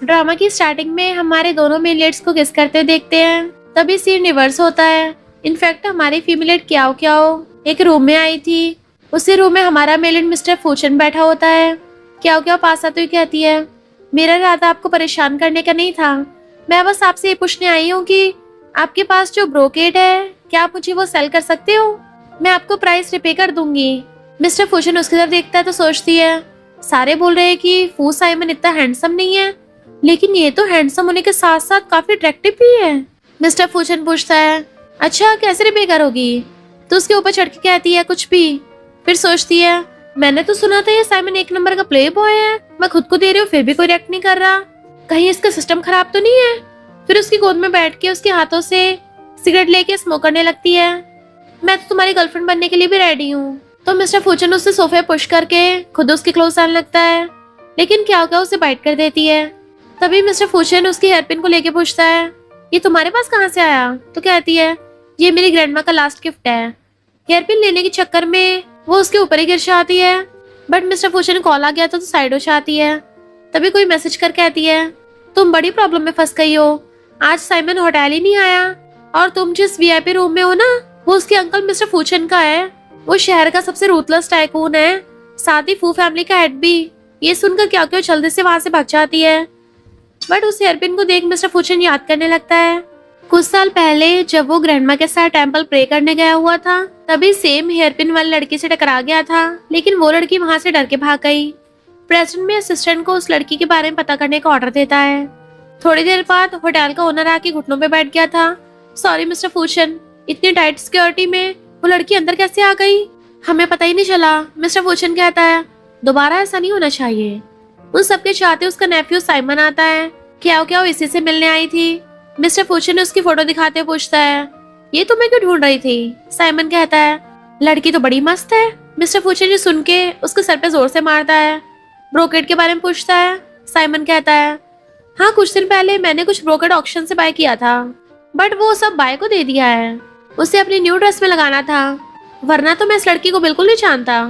Drama की starting में हमारे दोनों मेल लीड्स को किस करते देखते हैं, तभी सीन रिवर्स होता है। इनफैक्ट हमारी फीमेल लीड क्याओ क्याओ एक रूम में आई थी। उसी रूम में हमारा मेल लीड मिस्टर फूचन बैठा होता है। क्याओ क्याओ पास आते हुए कहती है, मेरा इरादा आपको परेशान करने का नहीं था, मैं बस आपसे ये पूछने आई हूँ कि आपके पास जो ब्रोकेड है, क्या आप मुझे वो सेल कर सकते हो? मैं आपको प्राइस रिपे कर दूंगी। मिस्टर फूचन उसकी तरफ देखता है तो सोचती है, सारे बोल रहे हैं कि फू साइमन इतना हैंडसम नहीं है, लेकिन ये तो हैंडसम होने के साथ साथ काफी अट्रैक्टिव भी है। मिस्टर फूचन पूछता है, अच्छा कैसे रिपे करोगी? तो उसके ऊपर चढ़ के कहती है, कुछ भी। फिर सोचती है, मैंने तो सुना था ये साइमन एक नंबर का प्ले बॉय है, मैं खुद को दे रही हूँ फिर भी कोई रिएक्ट नहीं कर रहा, कहीं इसका सिस्टम खराब तो नहीं है। फिर उसकी गोद में बैठ के उसके हाथों से सिगरेट लेके स्मोक करने लगती है। मैं तो तुम्हारी गर्लफ्रेंड बनने के लिए भी रेडी हूँ। तो मिस्टर फूचन उससे सोफे पुश करके खुद उसके क्लोज आने लगता है, लेकिन क्या होगा उसे बाइट कर देती है। तभी मिस्टर फूचन उसकी हेयरपिन को लेके पूछता है, ये तुम्हारे पास कहाँ से आया? तो कहती है, ये मेरी ग्रैंडमा का लास्ट गिफ्ट है। हेयरपिन लेने के चक्कर में वो उसके ऊपर ही गिर जाती है, बट मिस्टर फूचन कॉल आ गया तो साइड हो जाती है। तभी कोई मैसेज कर कहती है, तुम बड़ी प्रॉब्लम में फंस गई हो, आज साइमन होटल ही नहीं आया, और तुम जिस वीआईपी रूम में हो ना, वो उसके अंकल मिस्टर फूचन का है। वो शहर का सबसे रूथलेस टाइकून है, साथ ही फू फैमिली का हेड भी। ये सुनकर क्या क्या जल्दी से वहां से भाग जाती है, बट उस हेयरपिन को देख मिस्टर फूचन याद करने लगता है। कुछ साल पहले जब वो ग्रैंडमा के साथ टेंपल प्रे करने गया हुआ था, तभी सेम हेयरपिन वाली लड़की से टकरा गया था, लेकिन वो लड़की वहां से डर के भाग गई। प्रेसिडेंट में असिस्टेंट को उस लड़की के बारे में पता करने का ऑर्डर देता है। थोड़ी देर बाद होटल का ओनर आके घुटनों पे बैठ गया था। सॉरी मिस्टर फूचन, इतनी टाइट सिक्योरिटी में वो लड़की अंदर कैसे आ गई? हमें पता ही नहीं चला। मिस्टर फूचन कहता है, दोबारा ऐसा नहीं होना चाहिए। उन सबके चाहते उसका नेफ्यू साइमन आता है। क्या इसी से मिलने आई थी। मिस्टर फूचन ने उसकी फोटो दिखाते हुए पूछता है, ये तुम्हें क्यों ढूंढ रही थी? साइमन कहता है, लड़की तो बड़ी मस्त है। मिस्टर फूचन ने सुन के उसके सर पे जोर से मारता है। ब्रोकेड के बारे में पूछता है। साइमन कहता है, हाँ कुछ दिन पहले मैंने कुछ ब्रोकेड ऑक्शन से बाय किया था, बट वो सब बाय को दे दिया है, उसे अपनी न्यू ड्रेस में लगाना था, वरना तो मैं इस लड़की को बिल्कुल नहीं जानता।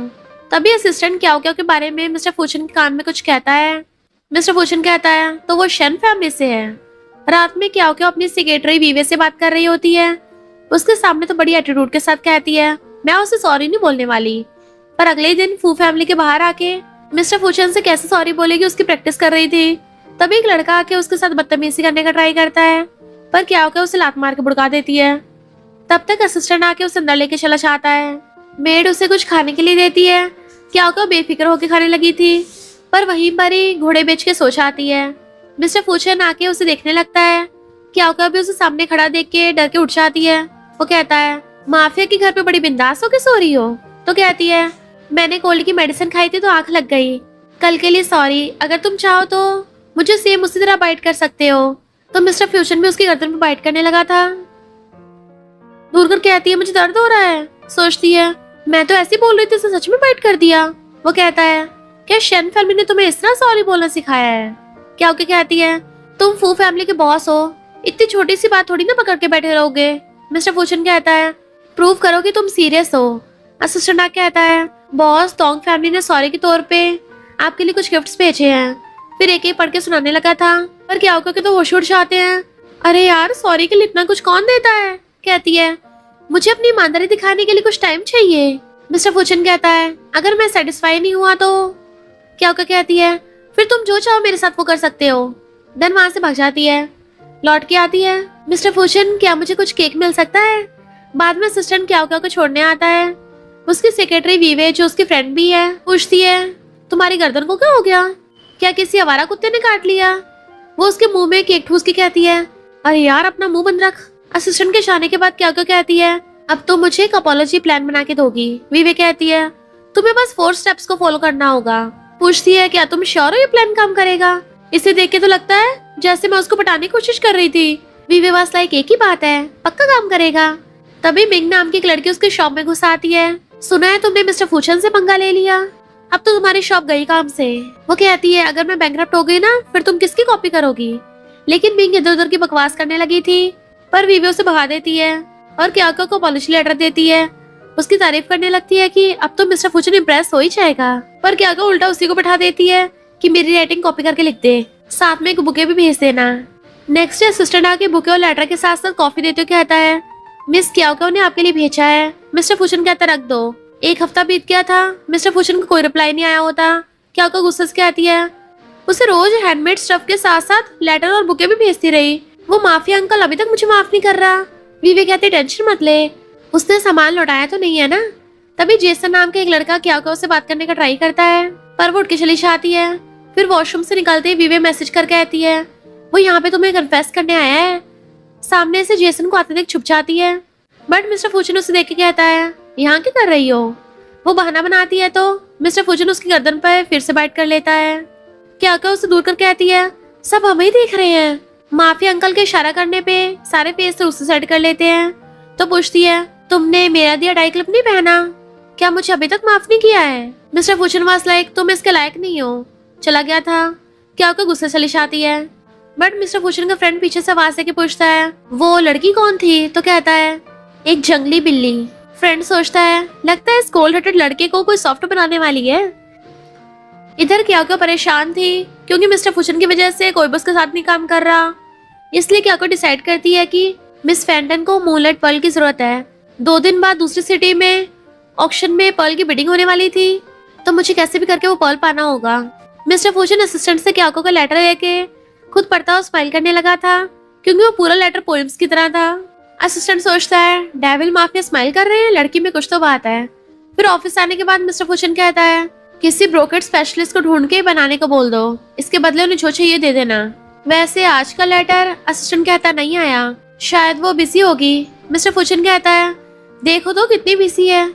तभी असिस्टेंट क्या के बारे में मिस्टर फूचन के कान में कुछ कहता है। मिस्टर फूचन कहता है, तो वो शन फैमिली से है। रात में क्या अपनी सेक्रेटरी वीवे से बात कर रही होती है। उसके सामने तो बड़ी एटीट्यूड के साथ कहती है, मैं उसे सॉरी नहीं बोलने वाली। पर अगले दिन फू फैमिली के बाहर आके मिस्टर फूचन से कैसे सॉरी बोलेगी उसकी प्रैक्टिस कर रही थी। तभी एक लड़का आके उसके साथ बदतमीजी करने का ट्राई करता है, पर क्या उसे लात मार के भुड़का देती है। तब तक असिस्टेंट आके उसे अंदर लेके चला जाता है। मेड उसे कुछ खाने के लिए देती है। क्या बेफिक्र होके खाने लगी थी, पर वहीं पर ही घोड़े बेच के सो जाती है। मिस्टर फूचन आके उसे देखने लगता है। क्या भी उसे सामने खड़ा देख के डर के उठ जाती है। वो कहता है, माफिया के घर पे बड़ी बिंदास होके सो रही हो? तो कहती है, मैंने कोल्ड की मेडिसिन खाई थी तो आंख लग गई, कल के लिए सॉरी, अगर तुम चाहो तो मुझे सेम उसी तरह बाइट कर सकते हो। तो मिस्टर फ्यूचन भी उसकी गर्दन पे बाइट करने लगा था। दूर कर कहती है, मुझे दर्द हो रहा है। सोचती है, मैं तो ऐसे बोल रही थी, उसे सच में बाइट कर दिया। वो कहता है, क्या शन फैमिली ने तुम्हें इस तरह सॉरी बोलना सिखाया है? क्या कहती है, तुम फू फैमिली के बॉस हो, इतनी छोटी सी बात थोड़ी ना पकड़ के बैठे रहोगे। मिस्टर फूचन कहता है, प्रूव करो कि तुम सीरियस हो। असिस्टेंट कहता है, बॉस टोंग फैमिली ने सॉरी के तौर पे आपके लिए कुछ गिफ्ट्स भेजे हैं। फिर एक एक पढ़ के सुनाने लगा था, पर क्या के तो होश उड़ जाते हैं। अरे यार, सॉरी के लिए इतना कुछ कौन देता है? कहती है, मुझे अपनी ईमानदारी दिखाने के लिए कुछ टाइम चाहिए। मिस्टर फूचन कहता है, अगर मैं सेटिस्फाई नहीं हुआ तो? क्या कहती है, फिर तुम जो चाहो मेरे साथ वो कर सकते हो। देन वहां से भाग जाती है। लौट के आती है। मिस्टर फूचन, क्या मुझे कुछ केक मिल सकता है? बाद में असिस्टेंट क्या को छोड़ने आता है। उसकी सेक्रेटरी वीवे, जो उसकी फ्रेंड भी है, पूछती है, तुम्हारी गर्दन को क्या हो गया? क्या किसी आवारा कुत्ते ने काट लिया? वो उसके मुंह में केक ठूस के कहती है, अरे यार अपना मुंह बंद रख। असिस्टेंट के जाने के बाद क्या कहती है, अब तो मुझे एक अपॉलॉजी प्लान बना के दोगी। वीवे कहती है, तुम्हें बस 4 स्टेप्स को फॉलो करना होगा। पूछती है, क्या तुम श्योर हो ये प्लान काम करेगा? इसे देख के तो लगता है जैसे मैं उसको पटाने की कोशिश कर रही थी। वीवे वास लाइक, एक ही बात है, पक्का काम करेगा। तभी मिंग नाम की एक लड़की उसके शॉप में घुस आती है। सुना है तुमने मिस्टर फूचन से पंगा ले लिया, अब तो तुम्हारी शॉप गई काम से। वो कहती है, अगर मैं बैंकरप्ट हो गई ना, फिर तुम किसकी कॉपी करोगी? लेकिन मिंग इधर उधर की बकवास करने लगी थी, पर वीवे उसे भगा देती है और क्या को अपॉलॉजी लेटर देती है। उसकी तारीफ करने लगती है कि अब तो मिस्टर फूचन इम्प्रेस हो ही जाएगा, पर क्या उल्टा उसी को बैठा देती है कि मेरी राइटिंग कॉपी करके लिख दे। साथ में एक बुके भी भेज देना। नेक्स्ट असिस्टेंट आके बुके और लेटर के साथ साथ कॉफी देते हुए कहता है, मिस क्याओक्याओ ने आपके लिए भेजा है। मिस्टर फूशन कहता रख दो। एक हफ्ता बीत गया था, मिस्टर फूशन को कोई रिप्लाई नहीं आया होता। क्याओक्याओ गुस्से से कहती है, उसे रोज हैंडमेड स्टफ के साथ साथ लेटर और बुके भी भेजती रही। वो माफिया अंकल अभी तक मुझे माफ नहीं कर रहा। वीवे कहते टेंशन मत ले, उसने सामान लौटाया तो नहीं है ना। तभी जेसन नाम के एक लड़का क्याओक्याओ से बात करने का ट्राई करता है, पर वो उठ के चली जाती है। फिर वॉशरूम से निकलते ही वीवे मैसेज कर कहती है, वो यहाँ पे तुम्हें कन्फेस करने आया है। सामने से जेसन को आते देख छुप जाती है, बट मिस्टर फूचन उसे देख के कहता है, यहाँ क्या कर रही हो। वो बहाना बनाती है तो मिस्टर फूचन उसकी गर्दन पर फिर से बाइट कर लेता है। क्याओक्याओ उसे दूर कर कहती है, सब हमें ही देख रहे हैं। माफिया अंकल के इशारा करने पे सारे फेस से उससे सेट कर लेते हैं। तो पूछती है, तुमने मेरा दिया डाई क्लिप नहीं पहना, क्या मुझे अभी तक माफ नहीं किया है। मिस्टर फूचन वाज लाइक, तुम इसके लायक नहीं हो, चला गया था। क्याओक्याओ गुस्से चली जाती है, बट मिस्टर फूचन का फ्रेंड पीछे से आवाज देके पूछता है, वो लड़की कौन थी। तो कहता है, एक जंगली बिल्ली। फ्रेंड सोचता है, लगता है इस कोल्ड हार्टेड लड़के को कोई सॉफ्ट बनाने वाली है। इधर क्याओक्याओ परेशान थी क्योंकि मिस्टर फूचन की वजह से कोई भी उसके साथ नहीं काम कर रहा। इसलिए क्याओक्याओ डिसाइड करती है कि मिस फेंटन को मूनलाइट पर्ल की जरूरत है। 2 दिन बाद दूसरी सिटी में ऑक्शन में पर्ल की बिडिंग होने वाली थी, तो मुझे कैसे भी करके वो पर्ल पाना होगा। मिस्टर फूचन असिस्टेंट से क्याओक्याओ का लेटर लेके खुद पढ़ता और स्माइल करने लगा था, क्योंकि वो पूरा लेटर पोएम्स की तरह था। असिस्टेंट सोचता है, डेविल माफिया स्माइल कर रहे हैं, लड़की में कुछ तो बात है। फिर ऑफिस आने के बाद मिस्टर फूचन कहता है, किसी ब्रोकेट स्पेशलिस्ट को ढूंढ के बनाने को बोल दो, इसके बदले उन्हें जो चाहिए दे देना। वैसे आज का लेटर असिस्टेंट कहता नहीं आया, शायद वो बिजी होगी। मिस्टर फूचन कहता है, देखो तो कितनी बिजी है।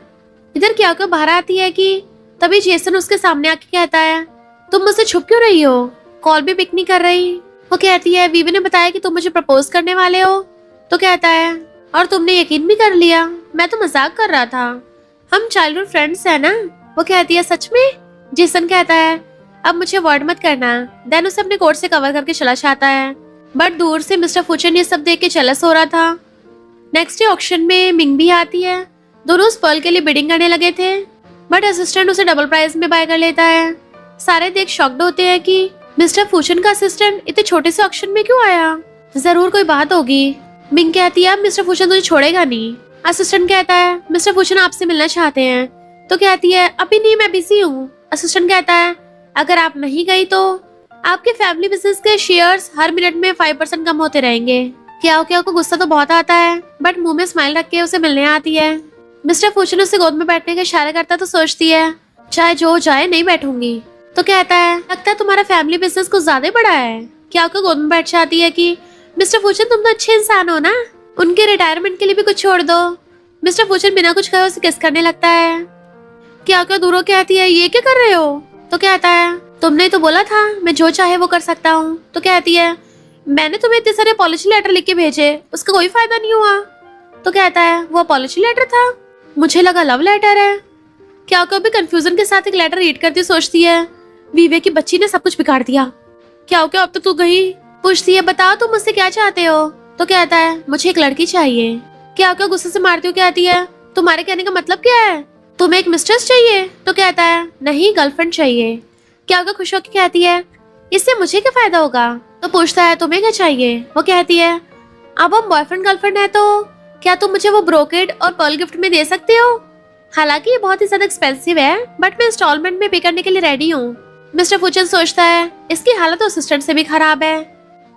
इधर क्याओक्याओ बाहर आती है कि तभी जेसन उसके सामने आके कहता है, तुम मुझसे छुप क्यों रही हो, कॉल भी पिक नहीं कर रही। वो कहती है, वीवी ने बताया कि तुम मुझे प्रपोज करने वाले हो। तो कहता है, और तुमने यकीन भी कर लिया, मैं तो मजाक कर रहा था, हम चाइल्डहुड फ्रेंड्स हैं ना। वो कहती है, सच में। जेसन कहता है, अब मुझे अवॉइड मत करना। देन उसे अपने कोट से कवर करके चला जाता है, बट दूर से मिस्टर फूचन ये सब देख के जेलस हो रहा था। नेक्स्ट डे ऑक्शन में मिंग भी आती है। दोनों उस पर्ल के लिए बिडिंग करने लगे थे, बट असिस्टेंट उसे डबल प्राइस में बाय कर लेता है। सारे देख शॉक्ड होते हैं कि मिस्टर फूचन का असिस्टेंट इतने छोटे से ऑक्शन में क्यों आया, जरूर कोई बात होगी। मिंग कहती है, मिस्टर फूचन तुझे छोड़ेगा नहीं। असिस्टेंट कहता है, मिस्टर फूचन आपसे मिलना चाहते हैं। तो कहती है, अभी नहीं, मैं बिजी हूँ। असिस्टेंट कहता है, अगर आप नहीं गई तो आपके फैमिली बिजनेस के शेयर्स हर मिनट में 5% कम होते रहेंगे। क्याओक्याओ को गुस्सा तो बहुत आता है, बट मुंह में स्माइल रख के उसे मिलने आती है। मिस्टर फूचन उसे गोद में बैठने का इशारा करता तो सोचती है, चाहे जो हो जाए नहीं बैठूंगी। तो कहता है, लगता है तुम्हारा फैमिली बिजनेस कुछ ज्यादा बड़ा है। क्याओक्याओ गोद में बैठ जाती है कि मिस्टर फूचन तुम तो अच्छे इंसान हो ना, उनके रिटायरमेंट के लिए भी कुछ छोड़ दो। मिस्टर फूचन बिना कुछ कहे उसे किस करने लगता है। क्याओक्याओ दूरों कहती है, ये क्या कर रहे हो। तो कहता है, तुमने तो बोला था मैं जो चाहे वो कर सकता हूँ। तो कहती है, मैंने तुम्हें इतने सारे अपॉलॉजी लेटर लिख के भेजे, उसका कोई फायदा नहीं हुआ। तो कहता है, वो अपॉलॉजी लेटर था, मुझे लगा लव लेटर है। क्याओक्याओ भी कंफ्यूजन के साथ एक लेटर रीड करती सोचती है, वीवे की बच्ची ने सब कुछ बिगाड़ दिया। क्याओक्याओ अब तो तू गई। पूछती है, बताओ तुम मुझसे क्या चाहते हो। तो कहता है, मुझे एक लड़की चाहिए। क्याओक्याओ गुस्से से मारती हुई कहती है, तुम्हारे कहने का मतलब क्या है, तुम्हें एक मिस्ट्रेस चाहिए। तो कहता है, नहीं, गर्लफ्रेंड चाहिए। क्याओक्याओ खुश होकर कहती है, इससे मुझे क्या फायदा होगा। तो पूछता है, तुम्हें क्या चाहिए। वो कहती है, अब हम बॉयफ्रेंड गर्लफ्रेंड है तो क्या तुम मुझे वो ब्रोकेड और पर्ल गिफ्ट में दे सकते हो। हालांकि ये बहुत ही ज्यादा एक्सपेंसिव है, बट मैं इंस्टॉलमेंट में पे करने के लिए रेडी हूँ। मिस्टर फूचन सोचता है, इसकी हालत तो असिस्टेंट से भी खराब है।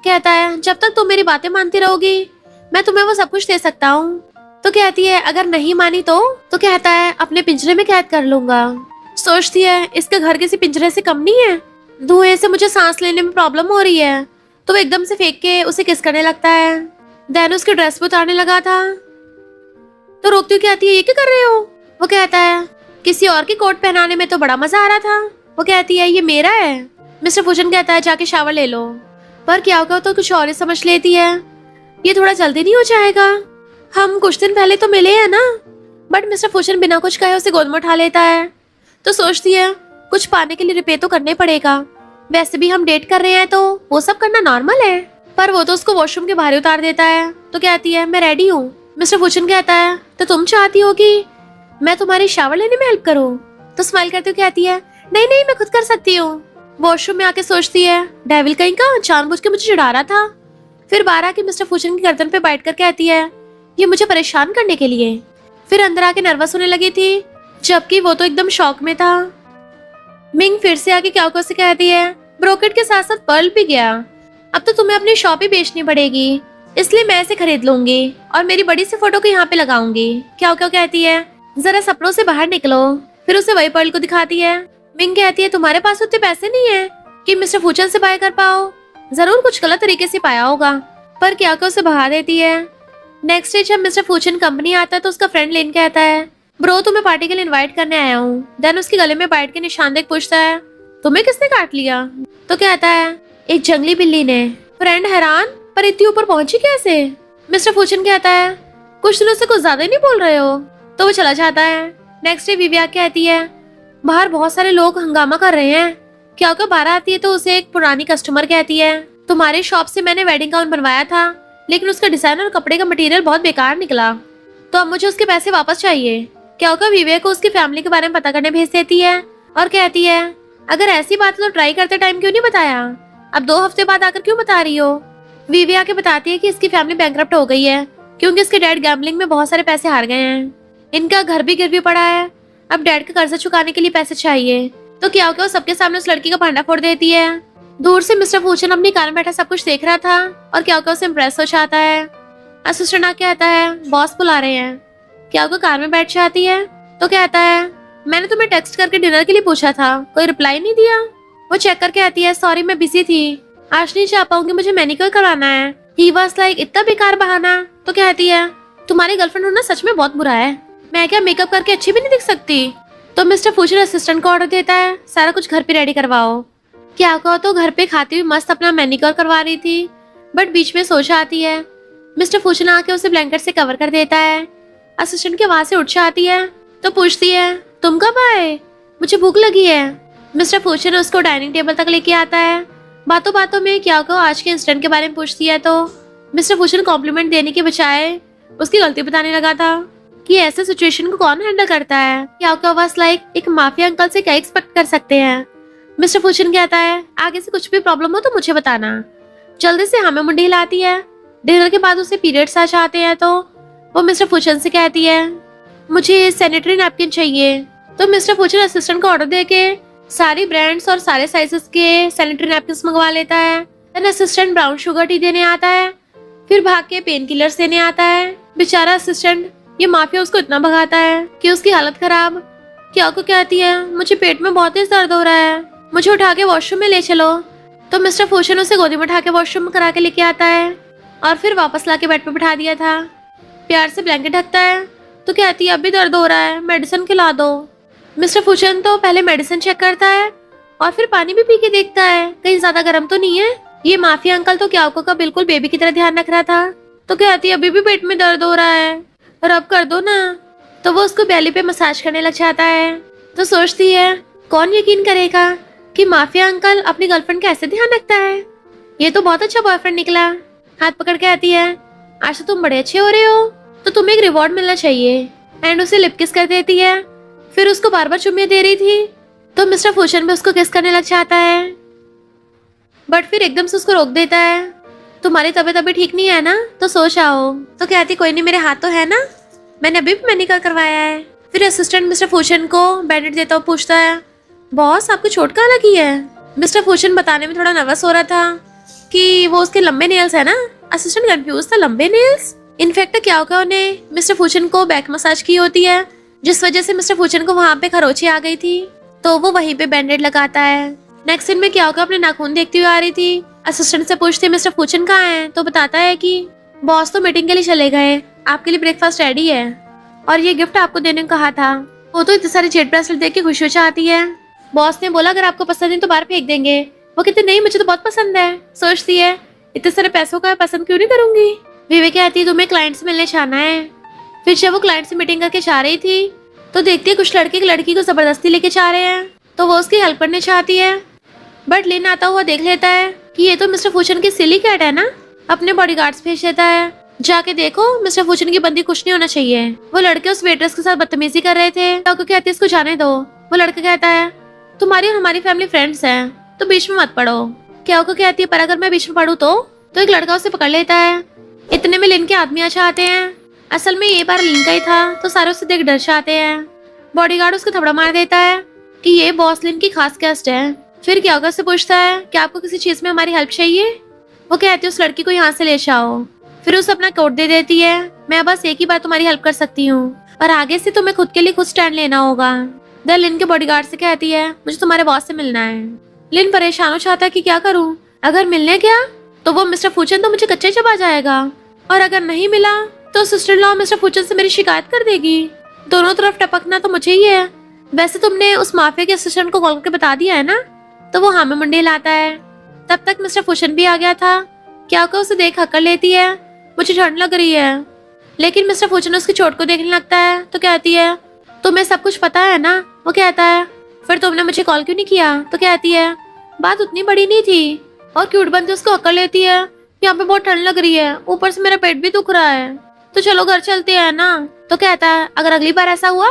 कहता है, जब तक तुम मेरी बातें मानती रहोगी मैं तुम्हें वो सब कुछ दे सकता हूँ। तो कहती है, अगर नहीं मानी तो कहता है, अपने पिंजरे में कैद कर लूंगा। सोचती है, इसका घर किसी पिंजरे से कम नहीं है, धुएं से मुझे सांस लेने में प्रॉब्लम हो रही है। तो वो एकदम से फेंक के उसे किस करने लगता है। देन उसके ड्रेस पे उतारने लगा था तो रोकती हुई कहती है, ये क्या कर रहे हो। वो कहता है, किसी और की कोट पहनाने में तो बड़ा मजा आ रहा था। वो कहती है, ये मेरा है। मिस्टर फूचन कहता है, जाके शावर ले लो। पर क्याओक्याओ तो कुछ और ही समझ लेती है, ये थोड़ा जल्दी नहीं हो जाएगा, हम कुछ दिन पहले तो मिले हैं ना। बट मिस्टर फूचन बिना कुछ कहे उसे गोद में उठा लेता है। तो सोचती है, कुछ पाने के लिए रिपे तो करने पड़ेगा, वैसे भी हम डेट कर रहे हैं तो वो सब करना नॉर्मल है। पर वो तो उसको वॉशरूम के बाहर उतार देता है। तो कहती है, मैं रेडी हूँ। मिस्टर फूचन कहता है, तो तुम चाहती हो कि मैं तुम्हारी शावर लेने में हेल्प करूँ। तो स्माइल करती हुई कहती है, नहीं नहीं, मैं खुद कर सकती हूँ। वॉशरूम में आके सोचती है, डेविल कहीं का जानबूझ के मुझे चिढ़ा रहा था। फिर बाहर आके मिस्टर फूशन की गर्दन पे बैठ कर कहती है, ये मुझे परेशान करने के लिए। फिर अंदर आके नर्वस होने लगी थी, जबकि वो तो एकदम शॉक में था। मिंग फिर से आके क्याओको से कहती है, ब्रोकेट के साथ साथ पर्ल भी गया, अब तो तुम्हें अपनी शॉप ही बेचनी पड़ेगी, इसलिए मैं इसे खरीद लूंगी और मेरी बड़ी सी फोटो को यहाँ पे लगाऊंगी। क्याओको कहती है, जरा सपनों से बाहर निकलो। फिर उसे वही पर्ल को दिखाती है। मिंग कहती है, तुम्हारे पास उतने पैसे नहीं है कि मिस्टर फूचन से बाय कर पाओ, जरूर कुछ गलत तरीके से पाया होगा। पर क्याओको उसे भगा देती है। नेक्स्ट डे जब मिस्टर फूचन कंपनी आता है तो उसका फ्रेंड लेन कहता है, ब्रो तुम्हें पार्टी के लिए इनवाइट करने आया हूँ। देन उसके गले में बैठ के निशान देख पूछता है, तुम्हें किसने काट लिया? तो कहता है, एक जंगली बिल्ली ने। फ्रेंड हैरान, पर इतनी ऊपर पहुंची कैसे? मिस्टर फूचन कहता है, कुछ दिनों से कुछ ज्यादा ही नहीं बोल रहे हो। तो वो चला जाता है। नेक्स्ट डे विविया कहती है, बाहर बहुत सारे लोग हंगामा कर रहे हैं। क्याओको बाहर आती है तो उसे एक पुरानी कस्टमर कहती है, तुम्हारी शॉप से मैंने वेडिंग गाउन बनवाया था, लेकिन उसका डिजाइन और कपड़े का मटेरियल बहुत बेकार निकला, तो अब मुझे उसके पैसे वापस चाहिए। क्याओको विविया को उसकी फैमिली के बारे में पता करने भेज देती है और कहती है, अगर ऐसी बात है तो ट्राई करते टाइम क्यों नहीं बताया? अब 2 हफ्ते बाद आकर क्यों बता रही हो? विविया के बताती है कि इसकी फैमिली बैंकरप्ट हो गई है क्योंकि इसके डैड गैम्बलिंग में बहुत सारे पैसे हार गए हैं। इनका घर भी गिरवी पड़ा है, अब डैड का कर्जा चुकाने के लिए पैसे चाहिए। तो क्याओको सबके सामने उस लड़की का भांडा फोड़ देती है। दूर से मिस्टर फूचन अपनी कार में बैठा सब कुछ देख रहा था और क्याओको से इम्प्रेस हो जाता है। असिस्टेंट आके कहता है, बॉस बुला रहे हैं। क्याओको कार में बैठ जाती है तो कहता है, मैंने तुम्हें टेक्स्ट करके डिनर के लिए पूछा था, कोई रिप्लाई नहीं दिया। वो चेक करके आती है, सॉरी मैं बिजी थी, आज नहीं जा पाऊंगी, मुझे मैनिक्योर करवाना है। ही वाज लाइक, इतना बेकार बहाना। तो कहती है, तुम्हारी गर्लफ्रेंड होना सच में बहुत बुरा है, मैं क्या मेकअप करके अच्छी भी नहीं दिख सकती? तो मिस्टर फूचन असिस्टेंट को ऑर्डर देता है, सारा कुछ घर पे रेडी करवाओ। क्याओको तो घर पे खाती हुई मस्त अपना मैनिक्योर करवा रही थी, बट बीच में सोच आती है। मिस्टर फूचन आके उसे ब्लैंकेट से कवर कर देता है। असिस्टेंट के वहां से उठ जाती है तो पूछती है, तुम कब आए? मुझे भूख लगी है। मिस्टर फूचन उसको डाइनिंग टेबल तक लेके आता है। बातों बातों में क्याओको आज के इंसिडेंट के बारे में पूछती है तो मिस्टर फूचन कॉम्प्लीमेंट देने के बजाय उसकी गलती बताने लगा था कि ऐसे सिचुएशन को कौन हैंडल करता है। क्याओको वाज लाइक, एक माफिया अंकल से क्या एक्सपेक्ट कर सकते हैं? मिस्टर फूचन कहता है, आगे से कुछ भी प्रॉब्लम हो तो मुझे बताना। जल्दी से हमें मुंडी हिलाती है। डिनर के बाद उसे पीरियड्स आ जाते हैं तो वो मिस्टर फूचन से कहती है, मुझे सैनिटरी नैपकिन चाहिए। तो मिस्टर फूचन असिस्टेंट को ऑर्डर देके सारी ब्रांड्स और सारे साइजेस के सैनिटरी नैपकिन मंगवा लेता है। Then assistant brown sugar tea देने आता है, फिर भाग के पेन किलर्स देने आता है। बेचारा असिस्टेंट, ये माफिया उसको इतना भगाता है कि उसकी हालत खराब। क्याओको कहती है, मुझे पेट में बहुत तेज दर्द हो रहा है, मुझे उठा के वॉशरूम में ले चलो। तो मिस्टर फूचन उसे गोदी में उठा के वॉशरूम में करा के लेके आता है और फिर वापस लाके बेड पे बिठा दिया था। प्यार से ब्लैंकेट ढकता है तो कहती है, अब भी दर्द हो रहा है, मेडिसिन खिला दो। मिस्टर फूचन तो पहले मेडिसिन चेक करता है और फिर पानी भी पी के देखता है कहीं ज्यादा गर्म तो नहीं है। ये माफिया अंकल तो क्याओको का बिल्कुल बेबी की तरह ध्यान रख रहा था। तो कहती है, अभी भी पेट में दर्द हो रहा है, रब कर दो ना। तो वो उसको बेली पे मसाज करने लग जाता है। तो सोचती है, कौन यकीन करेगा कि माफिया अंकल अपनी गर्लफ्रेंड का ऐसे ध्यान रखता है। ये तो बहुत अच्छा बॉयफ्रेंड निकला। हाथ पकड़ के आती है, आज तो तुम बड़े अच्छे हो रहे हो, तो तुम्हें एक रिवॉर्ड मिलना चाहिए। एंड उसे लिप किस कर देती है। फिर उसको बार बार चुम्मियां दे रही थी तो मिस्टर फूचन भी उसको किस करने लग जाता है, बट फिर एकदम से उसको रोक देता है। तुम्हारी तबीयत अभी ठीक नहीं है ना, तो सो जाओ। तो कहती, कोई नहीं, मेरे हाथ तो है ना, मैंने अभी भी मैनिक्योर करवाया है। फिर असिस्टेंट मिस्टर फूचन को बैंडेज देता हुआ पूछता है, बॉस आपको चोट कहाँ लगी है? मिस्टर फूचन बताने में थोड़ा नर्वस हो रहा था कि वो उसके लंबे नेल्स है ना। असिस्टेंट कंफ्यूज था, लंबे नेल्स? इनफैक्ट क्याओको ने मिस्टर फूचन को बैक मसाज की होती है, जिस वजह से मिस्टर फूचन को वहाँ पे खरोंची आ गई थी, तो वो वहीं पे बैंडेड लगाता है। नेक्स्ट सीन में क्याओको अपने नाखून देखती हुई आ रही थी। असिस्टेंट से पूछती है, मिस्टर फूचन कहाँ है? तो बताता है कि बॉस तो मीटिंग के लिए चले गए, आपके लिए ब्रेकफास्ट रेडी है और ये गिफ्ट आपको देने को कहा था। वो तो इतनी सारी जेड ब्रेसलेट देख के खुशी हो जाती है। बॉस ने बोला, अगर आपको पसंद है तो बाहर फेंक देंगे। वो कहते, नहीं मुझे तो बहुत पसंद है। सोचती है, इतने सारे पैसों का पसंद क्यों नहीं करूंगी। विवेक कहती है, तुम्हें क्लाइंट से मिलने जाना है। फिर जब वो क्लाइंट से मीटिंग करके जा रही थी तो देखती है कुछ लड़के एक लड़की को जबरदस्ती लेके जा रहे हैं, तो वो उसकी हेल्प करने चाहती है, बट लेन आता हुआ देख लेता है कि ये तो मिस्टर फूचन की सिली कैट है ना। अपने बॉडीगार्ड्स भेज देता है, जाके देखो मिस्टर फूचन की बंदी कुछ नहीं होना चाहिए। वो लड़के उस वेट्रेस के साथ बदतमीजी कर रहे थे। तो कहती है, इसको जाने दो। वो लड़का कहता है, तुम्हारी और हमारी फैमिली फ्रेंड्स हैं, तो बीच में मत पढ़ो। क्या को कहती है, पर अगर मैं बीच में पढ़ूं तो एक लड़का उसे पकड़ लेता है। इतने में लिन के आदमी अच्छा आते हैं। असल में ये बार लिन का ही था, तो सारे उसे देख डर जाते हैं। बॉडीगार्ड उसको थपड़ा मार देता है कि ये बॉस लिन की खास गेस्ट है। फिर क्या उससे पूछता है कि आपको किसी चीज में हमारी हेल्प चाहिए। वो कहती है उस लड़की को यहाँ से ले जाओ। फिर उसे अपना कोट दे देती है। मैं बस एक ही बार तुम्हारी हेल्प कर सकती हूँ, और आगे से तुम्हें खुद के लिए खुद स्टैंड लेना होगा। देन लिन के बॉडीगार्ड से कहती है मुझे तुम्हारे बॉस से मिलना है। लिन परेशान हो जाता है कि क्या करूँ, अगर मिलने गया तो वो मिस्टर फूचन तो मुझे कच्चे चबा जाएगा, और अगर नहीं मिला तो सिस्टर लॉ मिस्टर फूचन से मेरी शिकायत कर देगी। दोनों तरफ टपकना तो मुझे ही है। वैसे तुमने उस माफिया के असिस्टेंट को कॉल करके बता दिया है ना? तो वो हाँ में मुंडी लाता है। तब तक मिस्टर फूचन भी आ गया था। क्या को उसे देख हक्कर लेती है, मुझे ठंड लग रही है। लेकिन मिस्टर फूचन उसकी चोट को देखने लगता है तो कहती है तुम्हें सब कुछ पता है ना? वो कहता है फिर तुमने मुझे कॉल क्यों नहीं किया? तो कहती है बात उतनी बड़ी नहीं थी। और क्यूट बनती उसको हक्कर लेती है यहाँ पे बहुत ठंड लग रही है, ऊपर से मेरा पेट भी दुख रहा है, तो चलो घर चलते हैं ना। तो कहता है अगर अगली बार ऐसा हुआ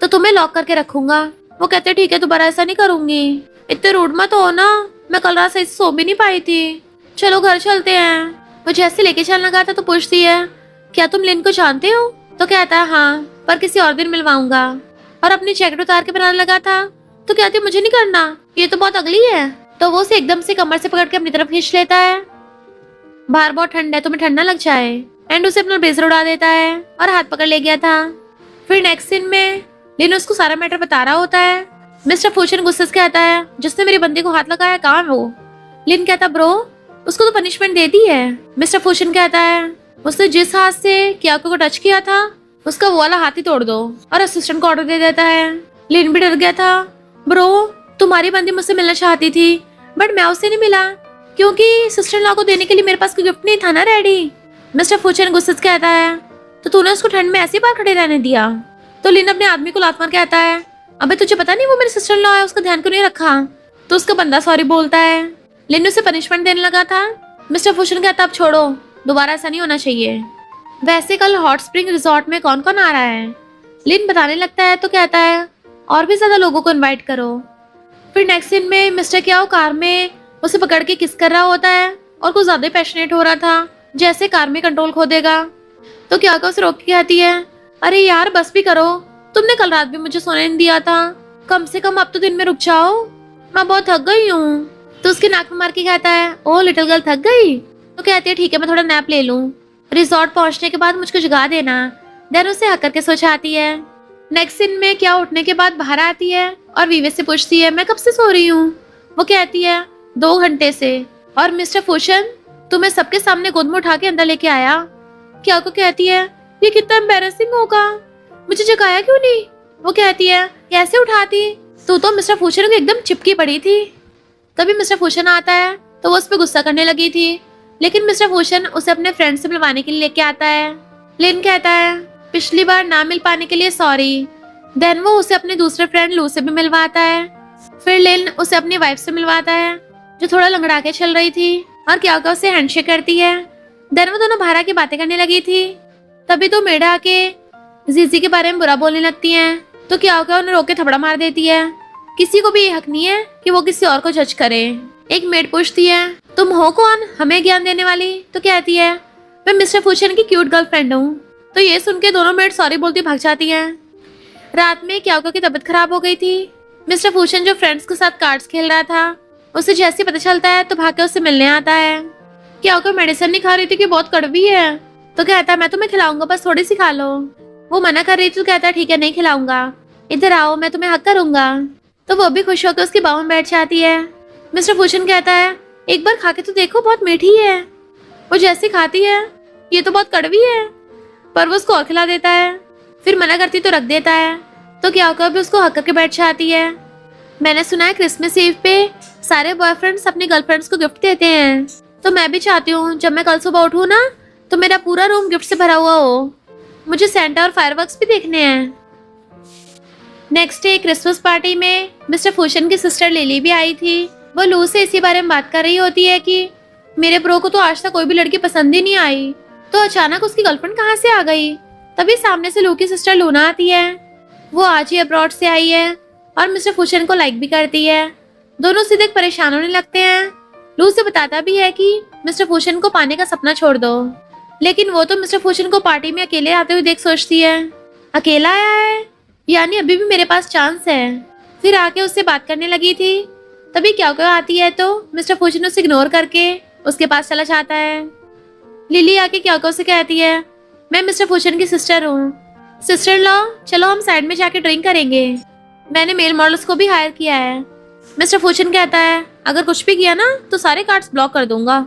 तो तुम्हें लॉक करके रखूंगा। वो कहते ठीक है, दोबारा ऐसा नहीं करूंगी। इतने रूड मत हो ना, मैं कल रात सही से सो भी नहीं पाई थी। चलो घर चलते हैं। वो जैसे लेके चलने लगा था तो पूछती है क्या तुम लिन को जानते हो? तो कहता है हाँ, पर किसी और दिन मिलवाऊंगा। और अपनी जैकेट उतार के बनाने लगा था तो कहती मुझे नहीं करना, ये तो बहुत अगली है। तो वो उसे एकदम से कमर से पकड़ के अपनी तरफ खींच लेता है। बाहर बहुत ठंड है, तुम्हें ठंड ना लग जाए। एंड उसे अपना ब्लेजर उड़ा देता है और हाथ पकड़ ले गया था। फिर नेक्स्ट सीन में लिन उसको सारा मैटर बता रहा होता है। मिस्टर फूचन गुस्से से कहता है जिसने मेरी बंदी को हाथ लगाया कहाँ है वो? लिन कहता ब्रो उसको तो पनिशमेंट दे दी है। मिस्टर फूचन कहता है उसने जिस हाथ से क्याको को टच किया था उसका वो वाला हाथ ही तोड़ दो, और असिस्टेंट को ऑर्डर दे देता है। लिन भी डर गया था। ब्रो तुम्हारी बंदी मुझसे मिलना चाहती थी, बट मैं उससे नहीं मिला क्योंकि सिस्टर लॉ को देने के लिए मेरे पास कोई गिफ्ट नहीं था ना रेडी। मिस्टर फूचन गुस्से से कहता है तो तूने उसको ठंड में ऐसे ही बाहर खड़े रहने दिया? तो लिन अपने आदमी को लात मार कहता है अबे तुझे पता नहीं वो मेरी सिस्टर लॉ है, उसका ध्यान क्यों नहीं रखा? तो उसका बंदा सॉरी बोलता है। लिन उसे पनिशमेंट देने लगा था। मिस्टर फूचन कहता अब छोड़ो, दोबारा ऐसा नहीं होना चाहिए। वैसे कल हॉट स्प्रिंग रिजॉर्ट में कौन कौन आ रहा है? लिन बताने लगता है तो कहता है और भी ज्यादा लोगों को इनवाइट करो। फिर नेक्स्ट सीन में मिस्टर क्याओ कार में उसे पकड़ के किस कर रहा होता है और कुछ ज्यादा पैशनेट हो रहा था, जैसे कार में कंट्रोल खो देगा। तो क्याको उसे रोक के कहती है अरे यार बस भी करो, तुमने कल रात भी मुझे सोने नहीं दिया था, कम से कम अब तो दिन में रुक जाओ, मैं बहुत थक गई हूँ। तो उसके नाक में मार के कहता है ओ लिटिल गर्ल थक गई? तो कहती है ठीक है मैं थोड़ा नैप ले लूँ, रिजॉर्ट पहुंचने के बाद मुझको जगा देना। देन उसे हक करके सो जाती है। नेक्स्ट सीन में क्या उठने के बाद बाहर आती है और वीवे से पूछती है मैं कब से सो रही हूँ? वो कहती है 2 घंटे से। और मिस्टर फूचन तुम्हें सबके सामने गोद में उठा के अंदर लेके आया। क्या को कहती है ये कितना एम्बैरेसिंग होगा, मुझे जगाया क्यों नहीं? वो कहती है कैसे उठाती, तू तो मिस्टर फूचन को एकदम चिपकी पड़ी थी। तभी मिस्टर फूचन आता है तो वो उस पर गुस्सा करने लगी थी, लेकिन मिस्टर फूचन उसे अपने फ्रेंड से मिलवाने के लिए लेके आता है। लिन कहता है पिछली बार ना मिल पाने के लिए सॉरी। देन वो उसे अपने दूसरे फ्रेंड लू से भी मिलवाता है। फिर लिन उसे अपनी वाइफ से मिलवाता है जो थोड़ा लंगड़ा के चल रही थी, और क्या उसे हैंडशेक करती है। देन वो दोनों बाहर आके बातें करने लगी थी। तभी तो मेडा आके जीजी के बारे में बुरा बोलने लगती है। तो क्या उन्हें रोक के थपड़ा मार देती है। किसी को भी ये हक नहीं है कि वो किसी और को जज करे। एक मेड पूछती है तुम हो कौन हमें ज्ञान देने वाली? तो कहती है मैं मिस्टर फूचन की क्यूट गर्लफ्रेंड हूँ। तो ये सुन के दोनों मेड सॉरी बोलती भाग जाती हैं। रात में क्याको की तबीयत खराब हो गई थी। मिस्टर फूचन जो फ्रेंड्स के साथ कार्ड्स खेल रहा था उसे जैसे पता चलता है तो भाग के उससे मिलने आता है। क्याको मेडिसिन नहीं खा रही थी कि बहुत कड़वी है। तो कहता है मैं तुम्हें खिलाऊंगा, बस थोड़ी सी खा लो। वो मना कर रही थी तो कहता है ठीक है नहीं खिलाऊंगा, इधर आओ मैं तुम्हें हक करूंगा। तो वो भी खुश होकर उसकी बाहों में बैठ जाती है। मिस्टर फूचन कहता है एक बार खा के तो देखो, बहुत मीठी है। वो जैसी खाती है ये तो बहुत कड़वी है, पर वो उसको और खिला देता है। फिर मना करती तो रख देता है। तो क्या होगा भी उसको हक करके बैठ जाती है। मैंने सुना है क्रिसमस ईव पे सारे बॉयफ्रेंड्स अपनी गर्लफ्रेंड्स को गिफ्ट देते हैं, तो मैं भी चाहती हूँ जब मैं कल सुबह उठूँ ना तो मेरा पूरा रूम गिफ्ट से भरा हुआ हो। मुझे सेंटा और फायरवर्क्स भी देखने हैं। नेक्स्ट डे क्रिसमस पार्टी में मिस्टर फूचन की सिस्टर लिली भी आई थी। वो लू से इसी बारे में बात कर रही होती है कि मेरे ब्रो को तो आज तक कोई भी लड़की पसंद ही नहीं आई, तो अचानक उसकी गर्लफ्रेंड कहाँ से आ गई। तभी सामने से लू की सिस्टर लूना आती है। वो आज ही अब्रॉड से आई है और मिस्टर फूचन को लाइक भी करती है। दोनों से देख परेशान होने लगते हैं। लू से बताता भी है कि मिस्टर फूशन को पाने का सपना छोड़ दो, लेकिन वो तो मिस्टर फूशन को पार्टी में अकेले आते हुए देख सोचती है, अकेला आया है यानी अभी भी मेरे पास चांस है। फिर आके उससे बात करने लगी थी, तभी क्या आती है तो मिस्टर फूशन उसे इग्नोर करके उसके पास चला जाता है। लिली आके क्या से कहती है, मैं मिस्टर फूशन की सिस्टर हूँ। सिस्टर लॉ, चलो हम साइड में जाके ड्रिंक करेंगे, मैंने मेल मॉडल्स को भी हायर किया है। मिस्टर फूशन कहता है, अगर कुछ भी किया ना तो सारे कार्ड्स ब्लॉक कर दूंगा।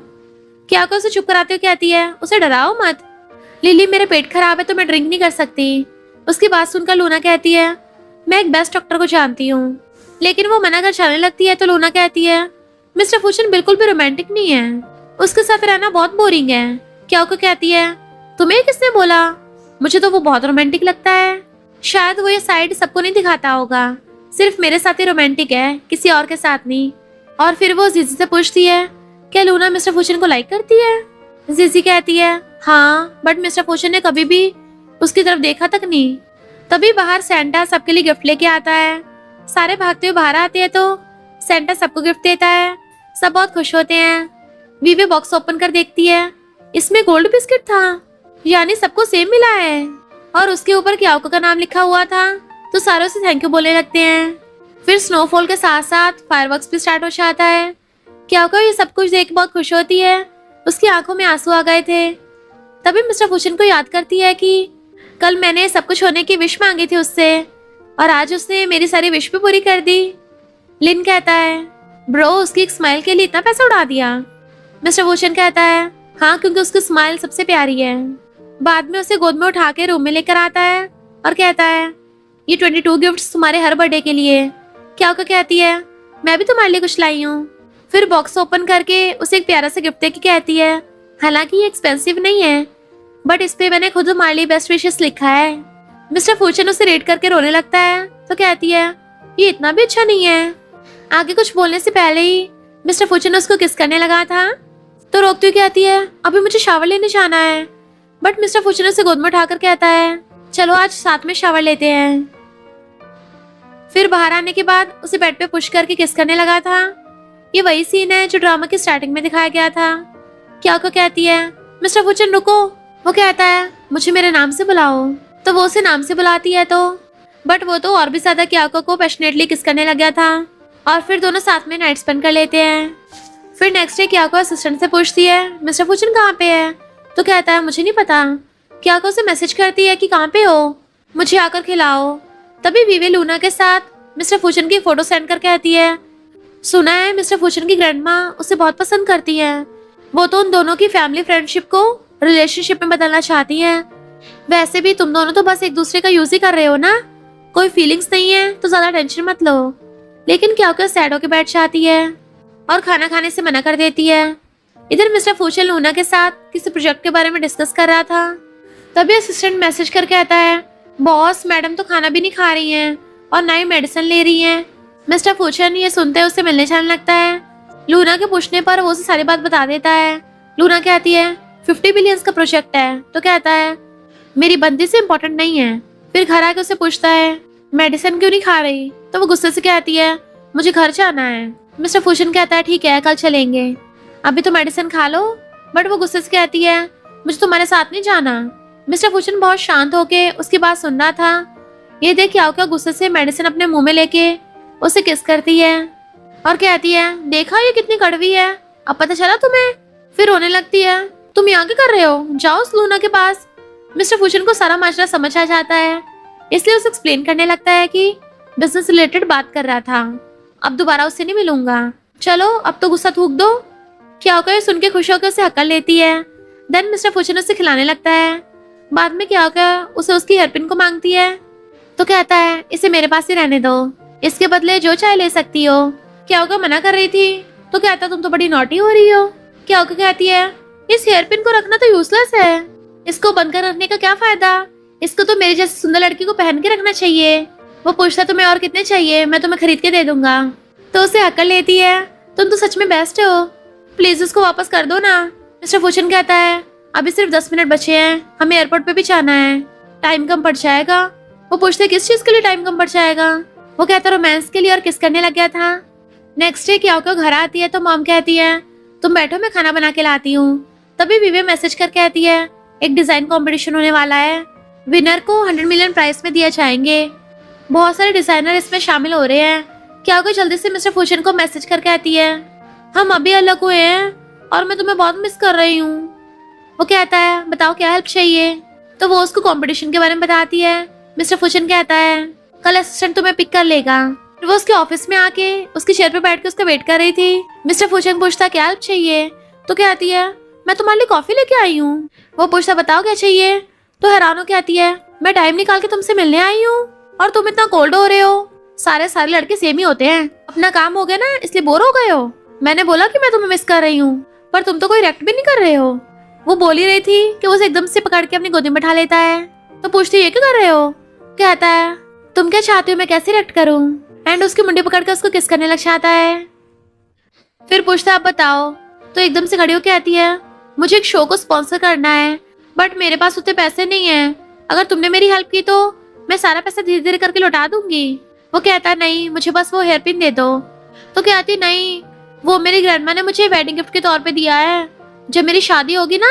क्या उसे चुप कराते हुए कहती है, उसे डराओ मत। लिली, मेरे पेट खराब है तो मैं ड्रिंक नहीं कर सकती। उसकी बात सुनकर लूना कहती है, मैं एक बेस्ट डॉक्टर को जानती हूँ, लेकिन वो मना कर जाने लगती है तो लूना कहती है, मिस्टर फूशन बिल्कुल भी रोमांटिक नहीं है, उसके साथ रहना बहुत बोरिंग है। क्या कहती है, तुम्हें किसने बोला? मुझे तो वो बहुत रोमांटिक लगता है। शायद वो ये साइड सबको नहीं दिखाता होगा, सिर्फ मेरे साथ ही रोमांटिक है, किसी और के साथ नहीं। और फिर वो जीजी से पूछती है, क्या लूना मिस्टर फूशन को लाइक करती है? जीजी कहती है, हाँ, बट मिस्टर फूशन ने कभी भी उसकी तरफ देखा तक नहीं। तभी बाहर सेंटा सबके लिए गिफ्ट लेके आता है। सारे भागते हुए बाहर आते हैं तो सेंटा सबको गिफ्ट देता है। सब बहुत खुश होते हैं। वीवे बॉक्स ओपन कर देखती है, इसमें गोल्ड बिस्किट था, यानी सबको सेम मिला है। और उसके ऊपर क्याओको का नाम लिखा हुआ था, तो सारों से थैंक यू बोलने लगते हैं। फिर स्नोफॉल के साथ साथ फायरवर्क्स भी स्टार्ट हो जाता है। क्याओको ये सब कुछ देख बहुत खुश होती है, उसकी आंखों में आंसू आ गए थे। तभी मिस्टर फूशन को याद करती है कि कल मैंने सब कुछ होने की विश मांगी थी उससे, और आज उसने मेरी सारी विश भी पूरी कर दी। लिन कहता है, ब्रो, उसकी एक स्माइल के लिए इतना पैसा उड़ा दिया? मिस्टर फूशन कहता है, हाँ, क्योंकि उसकी स्माइल सबसे प्यारी है। बाद में उसे गोद में उठा के रूम में लेकर आता है और कहता है, ये 22 गिफ्ट्स तुम्हारे हर बर्थडे के लिए। क्या कहती है, मैं भी तुम्हारे लिए कुछ लाई हूँ। फिर बॉक्स ओपन करके उसे एक प्यारा सा गिफ्ट देके कहती है, हालांकि ये एक्सपेंसिव नहीं है, बट इस पे मैंने खुद तुम्हारे लिए बेस्ट विशेस लिखा है। मिस्टर फूशन उसे रेड करके रोने लगता है तो कहती है, ये इतना भी अच्छा नहीं है। आगे कुछ बोलने से पहले ही मिस्टर फूशन उसको किस करने लगा था, तो रोकती हुई कहती है, अभी मुझे शावर लेने जाना है। बट मिस्टर फूशन उसे गोद में उठाकर कहता है, चलो आज साथ में शावर लेते हैं। फिर बाहर आने के बाद उसे बेड पे पुश करके किस करने लगा था। ये वही सीन है जो ड्रामा की स्टार्टिंग में दिखाया गया था। क्या कहती है, मिस्टर फूशन रुको। वो कहता है, मुझे मेरे नाम से बुलाओ। तो वो उसे नाम से बुलाती है तो बट वो तो और भी ज्यादा क्याको को पैशनेटली किस करने लग गया था। और फिर दोनों साथ में नाइट स्पेंड कर लेते हैं। फिर नेक्स्ट डे क्याको असिस्टेंट से पूछती है, मिस्टर फूशन कहाँ पे है? तो कहता है, मुझे नहीं पता। क्याको उसे मैसेज करती है कि कहाँ पे हो, मुझे आकर खिलाओ। तभी वीवे लूना के साथ मिस्टर फूशन की फोटो सेंड कर कहती है, सुना है मिस्टर फूशन की ग्रैंडमा उसे बहुत पसंद करती है, वो तो उन दोनों की फैमिली फ्रेंडशिप को रिलेशनशिप में बदलना चाहती है। वैसे भी तुम दोनों तो बस एक दूसरे का यूज ही कर रहे हो ना, कोई फीलिंग्स नहीं है तो ज्यादा टेंशन मत लो। लेकिन क्या सैड होके बैठ जाती है और खाना खाने से मना कर देती है। इधर मिस्टर फूशन लूना के साथ किसी प्रोजेक्ट के बारे में डिस्कस कर रहा था। तभी असिस्टेंट मैसेज करके आता है, बॉस, मैडम तो खाना भी नहीं खा रही हैं और ना ही मेडिसिन ले रही हैं। मिस्टर फूशन ये सुनते उसे मिलने जाने लगता है। लूना के पूछने पर वो उसे सारी बात बता देता है। लूना कहती है, 50 बिलियंस का प्रोजेक्ट है। तो कहता है, मेरी बंदी से इम्पोर्टेंट नहीं है। फिर घर आके उसे पूछता है, मेडिसिन क्यों नहीं खा रही? तो वो गुस्से से कहती है, मुझे घर जाना है। मिस्टर फूशन कहता है, ठीक है, कल चलेंगे, अभी तो मेडिसिन खा लो। बट वो गुस्से से कहती है, मुझे तुम्हारे साथ नहीं जाना। मिस्टर फूशन बहुत शांत होके उसकी बात सुन रहा था। ये देख क्या गुस्से से मेडिसिन अपने मुंह में लेके उसे किस करती है और कहती है, देखा ये कितनी कड़वी है, अब पता चला तुम्हें? फिर रोने लगती है, तुम यहाँ क्या कर रहे हो, जाओ उस लूना के पास। मिस्टर फूशन को सारा माजरा समझ आ जाता है, इसलिए उसे एक्सप्लेन करने लगता है कि बिजनेस रिलेटेड बात कर रहा था, अब दोबारा उससे नहीं मिलूंगा, चलो अब तो गुस्सा थूक दो। क्या सुन के खुश होकर उसे हक्कल लेती है। देन मिस्टर फूशन उसे खिलाने लगता है। बाद में क्या उसे उसकी हेयरपिन को मांगती है तो कहता है, इसे मेरे पास ही रहने दो, इसके बदले जो चाहे ले सकती हो। क्या मना कर रही थी तो कहता, तुम तो बड़ी नॉटी हो रही हो। क्या कहती है, इस हेयरपिन को रखना तो यूजलेस है, इसको बंद कर रखने का क्या फायदा, इसको तो मेरी जैसी सुंदर लड़की को पहन के रखना चाहिए। वो पूछता, तुम्हें और कितने चाहिए, मैं तुम्हें खरीद के दे दूंगा। तो उसे हक्कल लेती है, तुम तो सच में बेस्ट हो, प्लीज उसको वापस कर दो ना। मिस्टर फूशन कहता है, अभी सिर्फ 10 मिनट बचे हैं, हमें एयरपोर्ट पे भी जाना है, टाइम कम पड़ जाएगा। वो पूछते, किस चीज के लिए टाइम कम पड़ जाएगा? वो कहता, रोमांस के लिए, और किस करने लग गया था। नेक्स्ट डे क्या घर आती है तो मॉम कहती है तुम बैठो मैं खाना बना के लाती हूँ। तभी विवे मैसेज कर कहती है एक डिजाइन कंपटीशन होने वाला है, विनर को 100 मिलियन प्राइस में दिए जाएंगे, बहुत सारे डिजाइनर इसमें शामिल हो रहे हैं। क्या जल्दी से मिस्टर फूशन को मैसेज कर कहती है हम अभी अलग हुए हैं और मैं तुम्हें बहुत मिस कर रही हूँ। वो कहता है बताओ क्या हेल्प चाहिए। तो वो उसको कंपटीशन के बारे में बताती है। मिस्टर फूशन कहता है कल असिस्टेंट तुम्हें पिक कर लेगा। वो उसके ऑफिस में आके उसकी चेयर पे बैठ के उसका वेट कर रही थी। मिस्टर फूशन पूछता क्या हेल्प चाहिए। तो कहती है मैं तुम्हारे लिए कॉफी लेके आई हूँ। वो पूछता बताओ क्या चाहिए। तो हैरान हो कहती है मैं टाइम निकाल के तुमसे मिलने आई हूँ और तुम इतना कोल्ड हो रहे हो। सारे लड़के सेम ही होते हैं, अपना काम हो गया ना इसलिए बोर हो गए हो। मैंने बोला कि मैं तुम्हें मिस कर रही हूँ पर तुम तो कोई रिएक्ट भी नहीं कर रहे हो। वो बोल ही रही थी कि वो उसे एकदम से पकड़ के अपनी गोदी में बैठा लेता है। तो पूछती ये क्या कर रहे हो। कहता है तुम क्या चाहती हो मैं कैसे रिएक्ट करूँ। एंड उसकी मुंडी पकड़ के उसको किस करने लग जाता है। फिर पूछता आप बताओ। तो एकदम से खड़ी होकर कहती है मुझे एक शो को स्पॉन्सर करना है बट मेरे पास उतने पैसे नहीं है, अगर तुमने मेरी हेल्प की तो मैं सारा पैसा धीरे धीरे करके लौटा दूंगी। वो कहता नहीं मुझे बस वो हेयर पिन दे दो। तो कहती नहीं वो मेरी ग्रैंडमा ने मुझे वेडिंग गिफ्ट के तौर पे दिया है, जब मेरी शादी होगी ना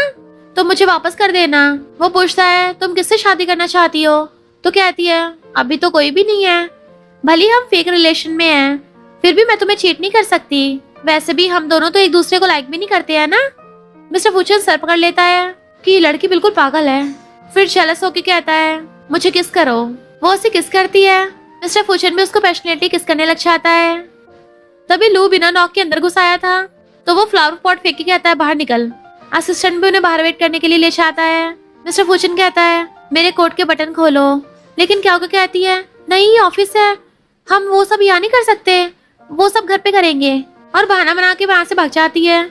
तो मुझे वापस कर देना। वो पूछता है तुम किससे शादी करना चाहती हो। तो कहती है अभी तो कोई भी नहीं है, भले हम फेक रिलेशन में हैं फिर भी मैं तुम्हें चीट नहीं कर सकती, वैसे भी हम दोनों तो एक दूसरे को लाइक भी नहीं करते हैं ना। मिस्टर फूचन सर पकड़ लेता है कि ये लड़की बिल्कुल पागल है। फिर जेलस होके कहता है मुझे किस करो। वो उसे किस करती है। मिस्टर फूचन भी उसको पैशनेटली किस करने लग जाता है। तभी लू बिना नॉक के अंदर घुस आया था तो वो फ्लावर पॉट फेंक के कहता है बाहर निकल। असिस्टेंट भी उन्हें बाहर वेट करने के लिए ले जाता है। मिस्टर फूचन कहता है मेरे कोट के बटन खोलो, लेकिन क्या कहती है नहीं ये ऑफिस है, हम वो सब यहाँ नहीं कर सकते, वो सब घर पे करेंगे। और बहाना बना के वहां से भाग जाती है।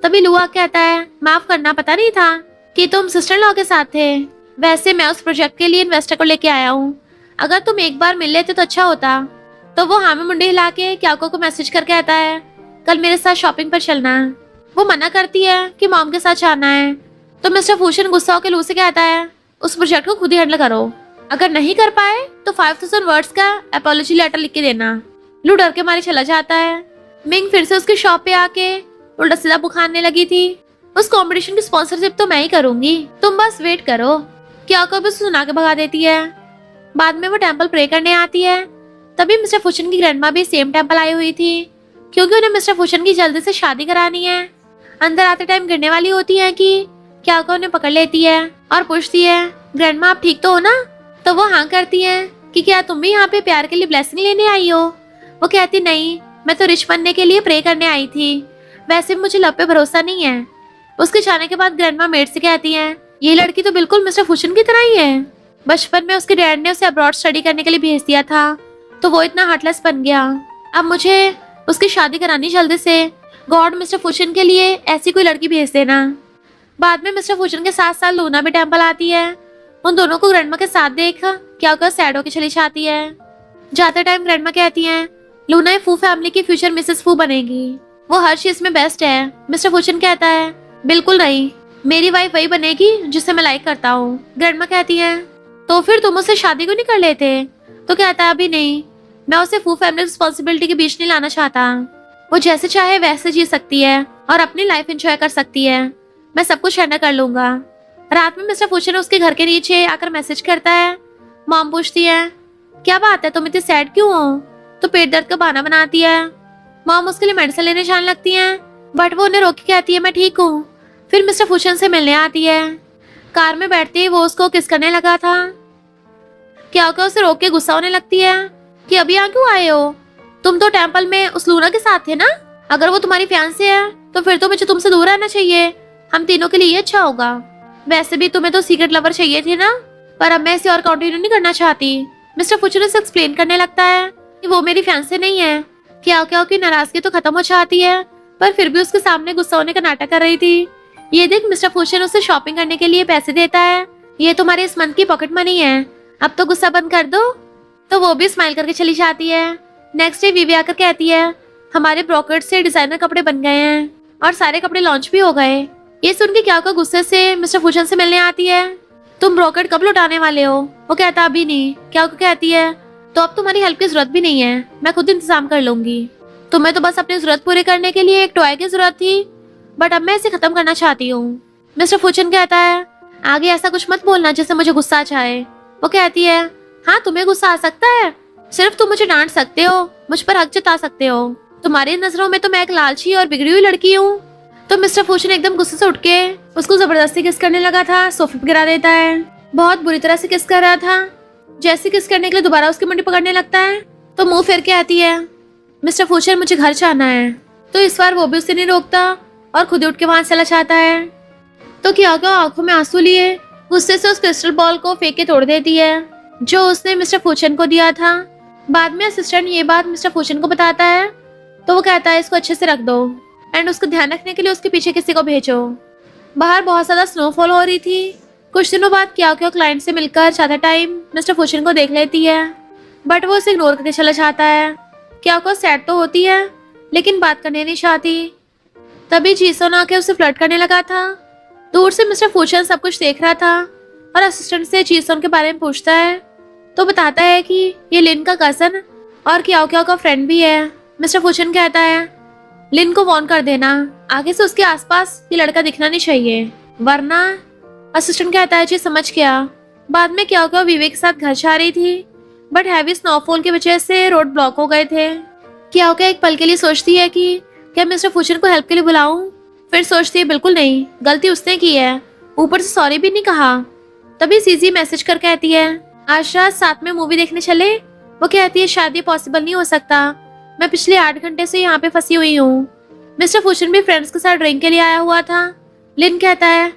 तभी लुआ कहता है माफ करना पता नहीं था कि तुम सिस्टर लॉ के साथ थे, वैसे मैं उस प्रोजेक्ट के लिए इन्वेस्टर को लेके आया हूँ, अगर तुम एक बार मिल लेते तो अच्छा होता। तो वो हाँ में मुंडी हिला के क्याको को मैसेज कर कहता है कल मेरे साथ शॉपिंग पर चलना। वो मना करती है कि मॉम के साथ जाना है। तो मिस्टर फूशन गुस्सा होकर लू से कहता है उस प्रोजेक्ट को खुद ही हैंडल करो, अगर नहीं कर पाए तो 5000 वर्ड्स का अपॉलॉजी लेटर लिख के देना। लू डर के मारे चला जाता है। मिंग फिर से उसकी शॉप पे आके उल्टा सीधा बुखारने लगी थी। उस कंपटीशन की स्पॉन्सरशिप तो मैं ही करूंगी, तुम बस वेट करो। क्या को भी सुना के भगा देती है। बाद में वो टेंपल प्रे करने आती है। तभी मिस्टर फूशन की ग्रैंडमा भी सेम टेंपल आई हुई थी, क्योंकि उन्हें मिस्टर फूशन की जल्दी से शादी करानी है। अंदर आते टाइम गिरने वाली होती है कि क्या को उन्हें पकड़ लेती है और पूछती है ग्रैंडमा आप ठीक तो हो ना। तो वो हाँ करती है कि क्या तुम भी यहाँ पे प्यार के लिए ब्लेसिंग लेने आई हो। वो कहती नहीं मैं तो रिच बनने के लिए प्रे करने आई थी, वैसे मुझे लव पे भरोसा नहीं है। उसके जाने के बाद ग्रैंडमा मेड से कहती है ये लड़की तो बिल्कुल मिस्टर फूशन की तरह ही है, बचपन में उसके डैड ने उसे अब्रॉड स्टडी करने के लिए भेज दिया था तो वो इतना हार्टलेस बन गया, अब मुझे उसकी शादी करानी जल्दी से। गॉड मिस्टर फूशन के लिए ऐसी कोई लड़की भेज देना। बाद में मिस्टर फूशन के साथ साथ लूना भी टेंपल आती है। उन दोनों को ग्रैंडमा के साथ देख क्या कर सैड होकर चली जाती है। जाते टाइम ग्रैंडमा कहती है लूना फू फैमिली की फ्यूचर मिसेस फू बनेगी, वो हर चीज में बेस्ट है। मिस्टर फूशन कहता है बिल्कुल नहीं, मेरी वाइफ वही बनेगी जिसे मैं लाइक करता हूँ। ग्रैंडमा कहती है तो फिर तुम उससे शादी क्यों नहीं कर लेते। तो कहता है अभी नहीं, मैं उसे फू फैमिली रिस्पॉन्सिबिलिटी के बीच नहीं लाना चाहता, वो जैसे चाहे वैसे जी सकती है और अपनी लाइफ एंजॉय कर सकती है, मैं सब कुछ हैंडल कर लूंगा। रात में मिस्टर फूशन उसके घर के नीचे आकर मैसेज करता है। मॉम पूछती है क्या बात है तुम इतनी सैड क्यों हो। तो पेट दर्द का बहाना बनाती है। मॉम उसके लिए मेडिसिन लेने जाने लगती है बट वो उन्हें रोक के कहती है मैं ठीक हूँ। फिर मिस्टर फूशन से मिलने आती है। कार में बैठते ही वो उसको किस करने लगा था। क्या उसे रोक के गुस्सा होने लगती है कि अभी यहाँ क्यों आए हो, तुम तो टेंपल में उस लूना के साथ थे ना, अगर वो तुम्हारी फियांसे है तो फिर तो मुझे तुमसे दूर रहना चाहिए, हम तीनों के लिए अच्छा होगा। वैसे भी तुम्हें तो सीक्रेट लवर चाहिए थे ना, पर अब मैं इसे और कंटिन्यू नहीं करना चाहती। मिस्टर फूशन से एक्सप्लेन करने लगता है कि वो मेरी फियांसे नहीं है। क्या की नाराजगी तो खत्म हो जाती है पर फिर भी उसके सामने गुस्सा होने का नाटक कर रही थी। ये देख मिस्टर फूशन उसे शॉपिंग करने के लिए पैसे देता है, ये तुम्हारे इस मंथ की पॉकेट मनी है, अब तो गुस्सा बंद कर दो। तो वो भी स्माइल करके चली जाती है। नेक्स्ट डे विवी आकर कहती है हमारे ब्रोकर्ट से डिजाइनर कपड़े बन गए हैं और सारे कपड़े लॉन्च भी हो गए। ये सुन के क्या गुस्से से मिस्टर फूशन से मिलने आती है। तुम ब्रोकर्ट कब लौटाने वाले हो। वो कहता अभी नहीं। क्या कहती है तो अब तुम्हारी हेल्प की जरूरत भी नहीं है, मैं खुद इंतजाम कर लूंगी। तुम्हें तो बस अपनी जरूरत पूरी करने के लिए एक टॉय की जरूरत थी, बट अब मैं इसे खत्म करना चाहती हूँ। मिस्टर फूचन कहता है, आगे ऐसा कुछ मत बोलना जिससे मुझे गुस्सा आ जाए। वो कहती है, हाँ तुम्हें गुस्सा आ सकता है, सिर्फ तुम मुझे डांट सकते हो, मुझ पर हक जता सकते हो। तुम्हारी नजरों में तो मैं एक लालची और बिगड़ी हुई लड़की हूँ। तो मिस्टर फूचन एकदम गुस्से से उठ के उसको जबरदस्ती किस करने लगा था, सोफे पर गिरा देता है। बहुत बुरी तरह से किस कर रहा था। जैसे किस करने के लिए दोबारा उसकी मुंडी पकड़ने लगता है तो मुंह फेर के आती है, मिस्टर फूचन मुझे घर जाना है। तो इस बार वो भी उसे नहीं रोकता और खुद ही उठ के वहां चला जाता है। तो क्या आंखों में आंसू लिए गुस्से से उस क्रिस्टल बॉल को फेंक के तोड़ देती है जो उसने मिस्टर फूचन को दिया था। बाद में असिस्टेंट ये बात मिस्टर फूचन को बताता है तो वो कहता है, इसको अच्छे से रख दो एंड उसको ध्यान रखने के लिए उसके पीछे किसी को भेजो। बाहर बहुत ज्यादा स्नोफॉल हो रही थी। कुछ दिनों बाद क्या क्लाइंट से मिलकर ज्यादा टाइम मिस्टर फूचन को देख लेती है, बट वो उसे इग्नोर करके चला जाता है। क्या सैड तो होती है लेकिन बात करने नहीं चाहती। तभी जीसोन आके उसे फ्लर्ट करने लगा था। दूर से मिस्टर फूचन सब कुछ देख रहा था और असिस्टेंट से जीसोन के बारे में पूछता है तो बताता है कि ये लिन का कजन और क्या का फ्रेंड भी है। मिस्टर फूचन कहता है, लिन को वार्न कर देना, आगे से उसके आसपास ये लड़का दिखना नहीं चाहिए वरना। असिस्टेंट कहता है, जी समझ गया। बाद में क्या विवेक के साथ घर जा रही थी, बट हैवी स्नोफॉल की वजह से रोड ब्लॉक हो गए थे। क्या एक पल के लिए सोचती है कि क्या मिस्टर फूचन को हेल्प के लिए बुलाऊं, फिर सोचती है बिल्कुल नहीं, गलती उसने की है, ऊपर से सॉरी भी नहीं कहा। तभी सीजी मैसेज कर कहती है, आज रात साथ में मूवी देखने चले। वो कहती है, शायद ये पॉसिबल नहीं हो सकता, मैं पिछले 8 घंटे से यहाँ पे फंसी हुई हूँ। मिस्टर फूचन भी फ्रेंड्स के साथ ड्रिंक के लिए आया हुआ था। लिन कहता है,